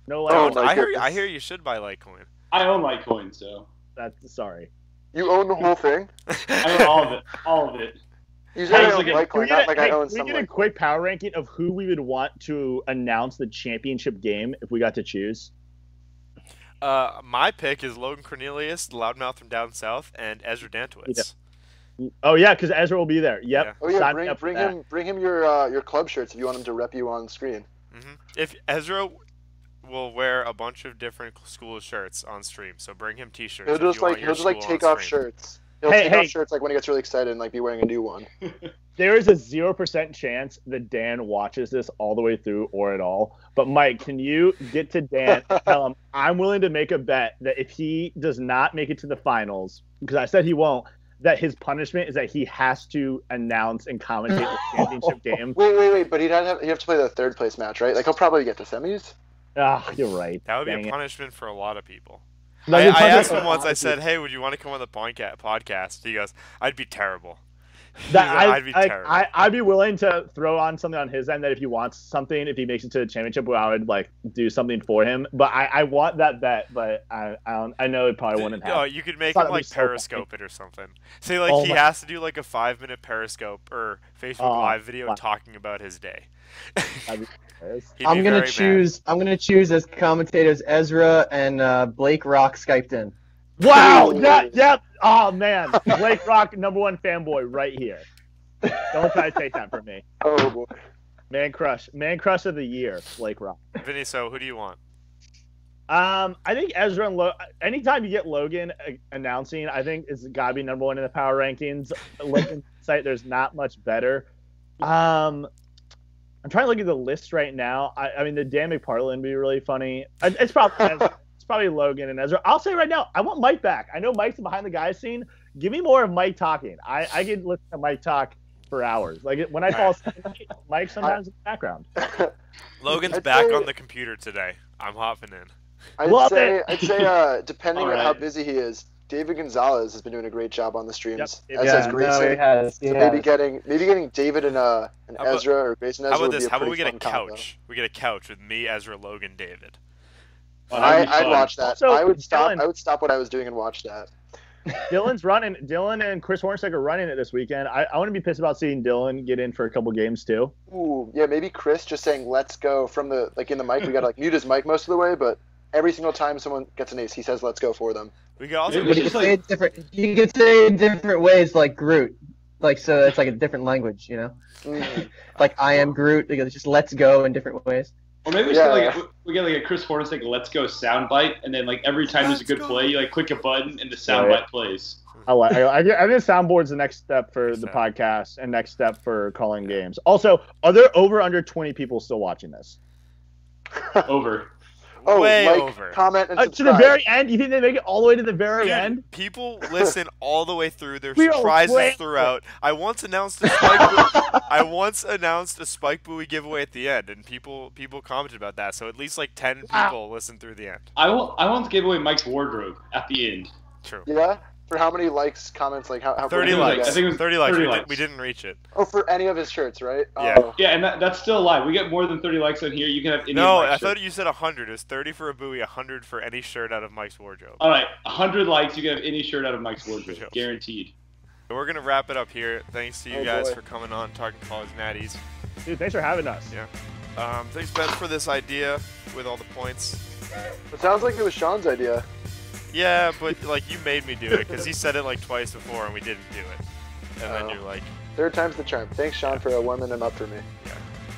Speaker 2: No
Speaker 4: Oh,
Speaker 2: Litecoin.
Speaker 4: my
Speaker 1: I
Speaker 4: goodness.
Speaker 1: hear you should buy Litecoin.
Speaker 3: I own Litecoin, so
Speaker 2: That's sorry.
Speaker 4: You own the whole thing?
Speaker 3: I own all of it. All of it.
Speaker 4: You
Speaker 3: Hey,
Speaker 4: said I
Speaker 3: so
Speaker 4: own
Speaker 3: can-
Speaker 4: Litecoin, not like I own
Speaker 2: Can
Speaker 4: some
Speaker 2: we get a
Speaker 4: Litecoin.
Speaker 2: quick power ranking of who we would want to announce the championship game if we got to choose?
Speaker 1: My pick is Logan Cornelius, the loudmouth from down south, and Ezra Dantowitz.
Speaker 2: Oh yeah, because Ezra will be there. Yep.
Speaker 1: Yeah.
Speaker 4: Oh yeah,
Speaker 2: Sign me up for
Speaker 4: bring him your club shirts if you want him to rep you on screen.
Speaker 1: If Ezra will wear a bunch of different school shirts on stream, so bring him T-shirts.
Speaker 4: He'll
Speaker 1: if you
Speaker 4: just
Speaker 1: want
Speaker 4: like
Speaker 1: your
Speaker 4: he'll just like
Speaker 1: school
Speaker 4: take
Speaker 1: on
Speaker 4: off
Speaker 1: stream.
Speaker 4: shirts. He'll
Speaker 2: Hey,
Speaker 4: take
Speaker 2: hey.
Speaker 4: off shirts like when he gets really excited and like be wearing a new one.
Speaker 2: There is a 0% chance that Dan watches this all the way through or at all. But Mike, can you get to Dan and tell him I'm willing to make a bet that if he does not make it to the finals, because I said he won't, that his punishment is that he has to announce and commentate the championship game.
Speaker 4: Wait, but he'd have to play the third place match, right? Like he'll probably get to semis.
Speaker 2: Ah, you're right.
Speaker 1: That would be
Speaker 2: Dang
Speaker 1: a
Speaker 2: it.
Speaker 1: punishment for a lot of people.
Speaker 2: No,
Speaker 1: I
Speaker 2: your
Speaker 1: asked
Speaker 2: punishment-
Speaker 1: him once. I said, "Hey, would you want to come on the podcast?" He goes, "I'd be terrible." He
Speaker 2: That,
Speaker 1: goes, I'd be terrible.
Speaker 2: I'd be willing to throw on something on his end that if he wants something, if he makes it to the championship, I would like do something for him. But I want that bet, but I know it probably wouldn't
Speaker 1: Oh,
Speaker 2: happen.
Speaker 1: you could make
Speaker 2: Thought
Speaker 1: him
Speaker 2: it'd be
Speaker 1: like
Speaker 2: so funny.
Speaker 1: Periscope it or something. Say like
Speaker 2: Oh
Speaker 1: he
Speaker 2: my-
Speaker 1: has to do like a 5-minute Periscope or Facebook
Speaker 2: Oh,
Speaker 1: Live video
Speaker 2: wow.
Speaker 1: talking about his day.
Speaker 2: That'd be hilarious.
Speaker 1: He'd
Speaker 5: I'm
Speaker 1: be
Speaker 5: gonna
Speaker 1: very
Speaker 5: choose. I'm gonna choose as commentators Ezra and Blake Rock skyped in.
Speaker 2: Wow!
Speaker 4: Ooh.
Speaker 2: Yep. Oh man, Blake Rock, #1 fanboy, right here. Don't try to take that from me.
Speaker 4: Oh boy.
Speaker 2: Man crush of the year, Blake Rock.
Speaker 1: mad. Vinny, so who do you want?
Speaker 2: I think Ezra and anytime you get Logan announcing, I think it's got to be #1 in the power rankings. Logan's site, there's not much better. I'm trying to look at the list right now. I mean, the Dan McPartlin would be really funny. It's probably Logan and Ezra. I'll say right now, I want Mike back. I know Mike's the behind the guys scene. Give me more of Mike talking. I can listen to Mike talk for hours. Like when I fall asleep, Mike sometimes in the background.
Speaker 1: Logan's
Speaker 4: I'd
Speaker 1: back
Speaker 4: say-
Speaker 1: on the computer today. I'm hopping in.
Speaker 2: Love
Speaker 4: I'd say depending on how
Speaker 3: Alright.
Speaker 4: busy he is, David Gonzalez has been doing a great job on the streams.
Speaker 2: Yep.
Speaker 4: As
Speaker 2: Yeah,
Speaker 4: has Grayson.
Speaker 5: no, he has. He
Speaker 4: So
Speaker 5: has.
Speaker 4: maybe getting David and
Speaker 1: about-
Speaker 4: Ezra or Grayson Ezra
Speaker 1: How about
Speaker 4: would
Speaker 1: this?
Speaker 4: be a
Speaker 1: How about
Speaker 4: pretty
Speaker 1: we get a
Speaker 4: fun combo.
Speaker 1: couch? We get a couch with me, Ezra, Logan, David.
Speaker 3: Oh, that'd be
Speaker 4: I'd
Speaker 3: fun.
Speaker 4: watch that.
Speaker 2: Also,
Speaker 4: I would stop.
Speaker 2: Dylan-
Speaker 4: I would stop what I was doing and watch that.
Speaker 2: Dylan and Chris Hornacek are running it this weekend. I wouldn't be pissed about seeing Dylan get in for a couple games too.
Speaker 4: Ooh, yeah, maybe Chris just saying "Let's go" from the in the mic. We gotta mute his mic most of the way, but every single time someone gets an ace, he says "Let's go" for them.
Speaker 1: We could also
Speaker 3: Maybe
Speaker 5: But
Speaker 3: we
Speaker 5: you
Speaker 3: should
Speaker 5: can say it different. You can say it in different ways, like Groot. Like so, it's like a different language, you know.
Speaker 4: Mm.
Speaker 5: Like I am Groot. Like, it's just let's go in different ways.
Speaker 3: Or maybe we
Speaker 4: Yeah.
Speaker 3: should we get like a Chris Hornacek "Let's Go" soundbite, and then like every time there's a good
Speaker 1: Let's
Speaker 3: play,
Speaker 1: go.
Speaker 3: you like click a button and the
Speaker 2: Right.
Speaker 3: soundbite plays.
Speaker 2: I think soundboard's the next step for
Speaker 1: Next
Speaker 2: the
Speaker 1: step.
Speaker 2: podcast and next step for calling games. Also, are there under 20 people still watching this?
Speaker 3: Over.
Speaker 4: Oh,
Speaker 1: way
Speaker 4: like,
Speaker 1: over.
Speaker 4: comment, and
Speaker 2: To the
Speaker 4: subscribe.
Speaker 2: very end? You think they make it all the way to the very
Speaker 1: Dude,
Speaker 2: end?
Speaker 1: people listen all the way through. There's
Speaker 2: We are
Speaker 1: surprises
Speaker 2: way-
Speaker 1: throughout. I once announced a Spike Buoy giveaway at the end, and people commented about that. So at least like 10
Speaker 2: Wow.
Speaker 1: people listened through the end.
Speaker 3: I want to give away Mike's wardrobe at the end.
Speaker 1: True.
Speaker 4: Yeah. For how many likes, comments, like how
Speaker 1: 30
Speaker 3: I think it was
Speaker 1: likes.
Speaker 3: like- I think it was
Speaker 1: 30 likes.
Speaker 3: 30
Speaker 1: We,
Speaker 3: likes.
Speaker 1: we didn't reach it.
Speaker 4: Oh, for any of his shirts, right?
Speaker 1: Yeah.
Speaker 4: Oh.
Speaker 3: Yeah, and that's still alive. We get more than 30 likes on here. You can have any
Speaker 1: No,
Speaker 3: of my
Speaker 1: I thought
Speaker 3: shirts.
Speaker 1: you said 100. It was 30 for a buoy, 100 for any shirt out of Mike's wardrobe.
Speaker 3: All right, 100 likes. You can have any shirt out of Mike's wardrobe,
Speaker 1: Sure.
Speaker 3: guaranteed.
Speaker 1: So we're gonna wrap it up here. Thanks to you
Speaker 4: Oh,
Speaker 1: guys
Speaker 4: boy.
Speaker 1: for coming on, talking college natties.
Speaker 2: Dude, thanks for having us.
Speaker 1: Yeah. Thanks Ben for this idea with all the points.
Speaker 4: It sounds like it was Sean's idea.
Speaker 1: Yeah, but like you made me do it because he said it like twice before and we didn't do it. And then
Speaker 4: Oh.
Speaker 1: you're like,
Speaker 4: Third time's the charm. Thanks, Sean, for warming him up for me.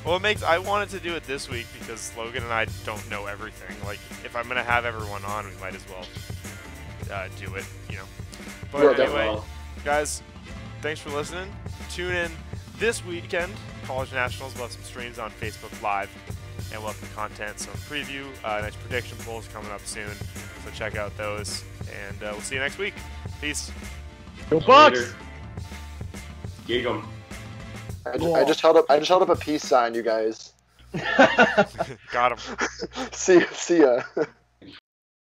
Speaker 1: well, I wanted to do it this week because Logan and I don't know everything. Like, if I'm gonna have everyone on, we might as well do it, you know. But
Speaker 4: Yeah,
Speaker 1: anyway,
Speaker 3: definitely.
Speaker 1: guys, thanks for listening. Tune in this weekend. College Nationals. We'll have some streams on Facebook Live, and we'll have some content, some preview, next prediction polls coming up soon. So check out those, and we'll see you next week. Peace.
Speaker 2: Go Bucks!
Speaker 3: Later. Gig 'em.
Speaker 4: I just held up a peace sign, you guys.
Speaker 1: Got him.
Speaker 4: See ya.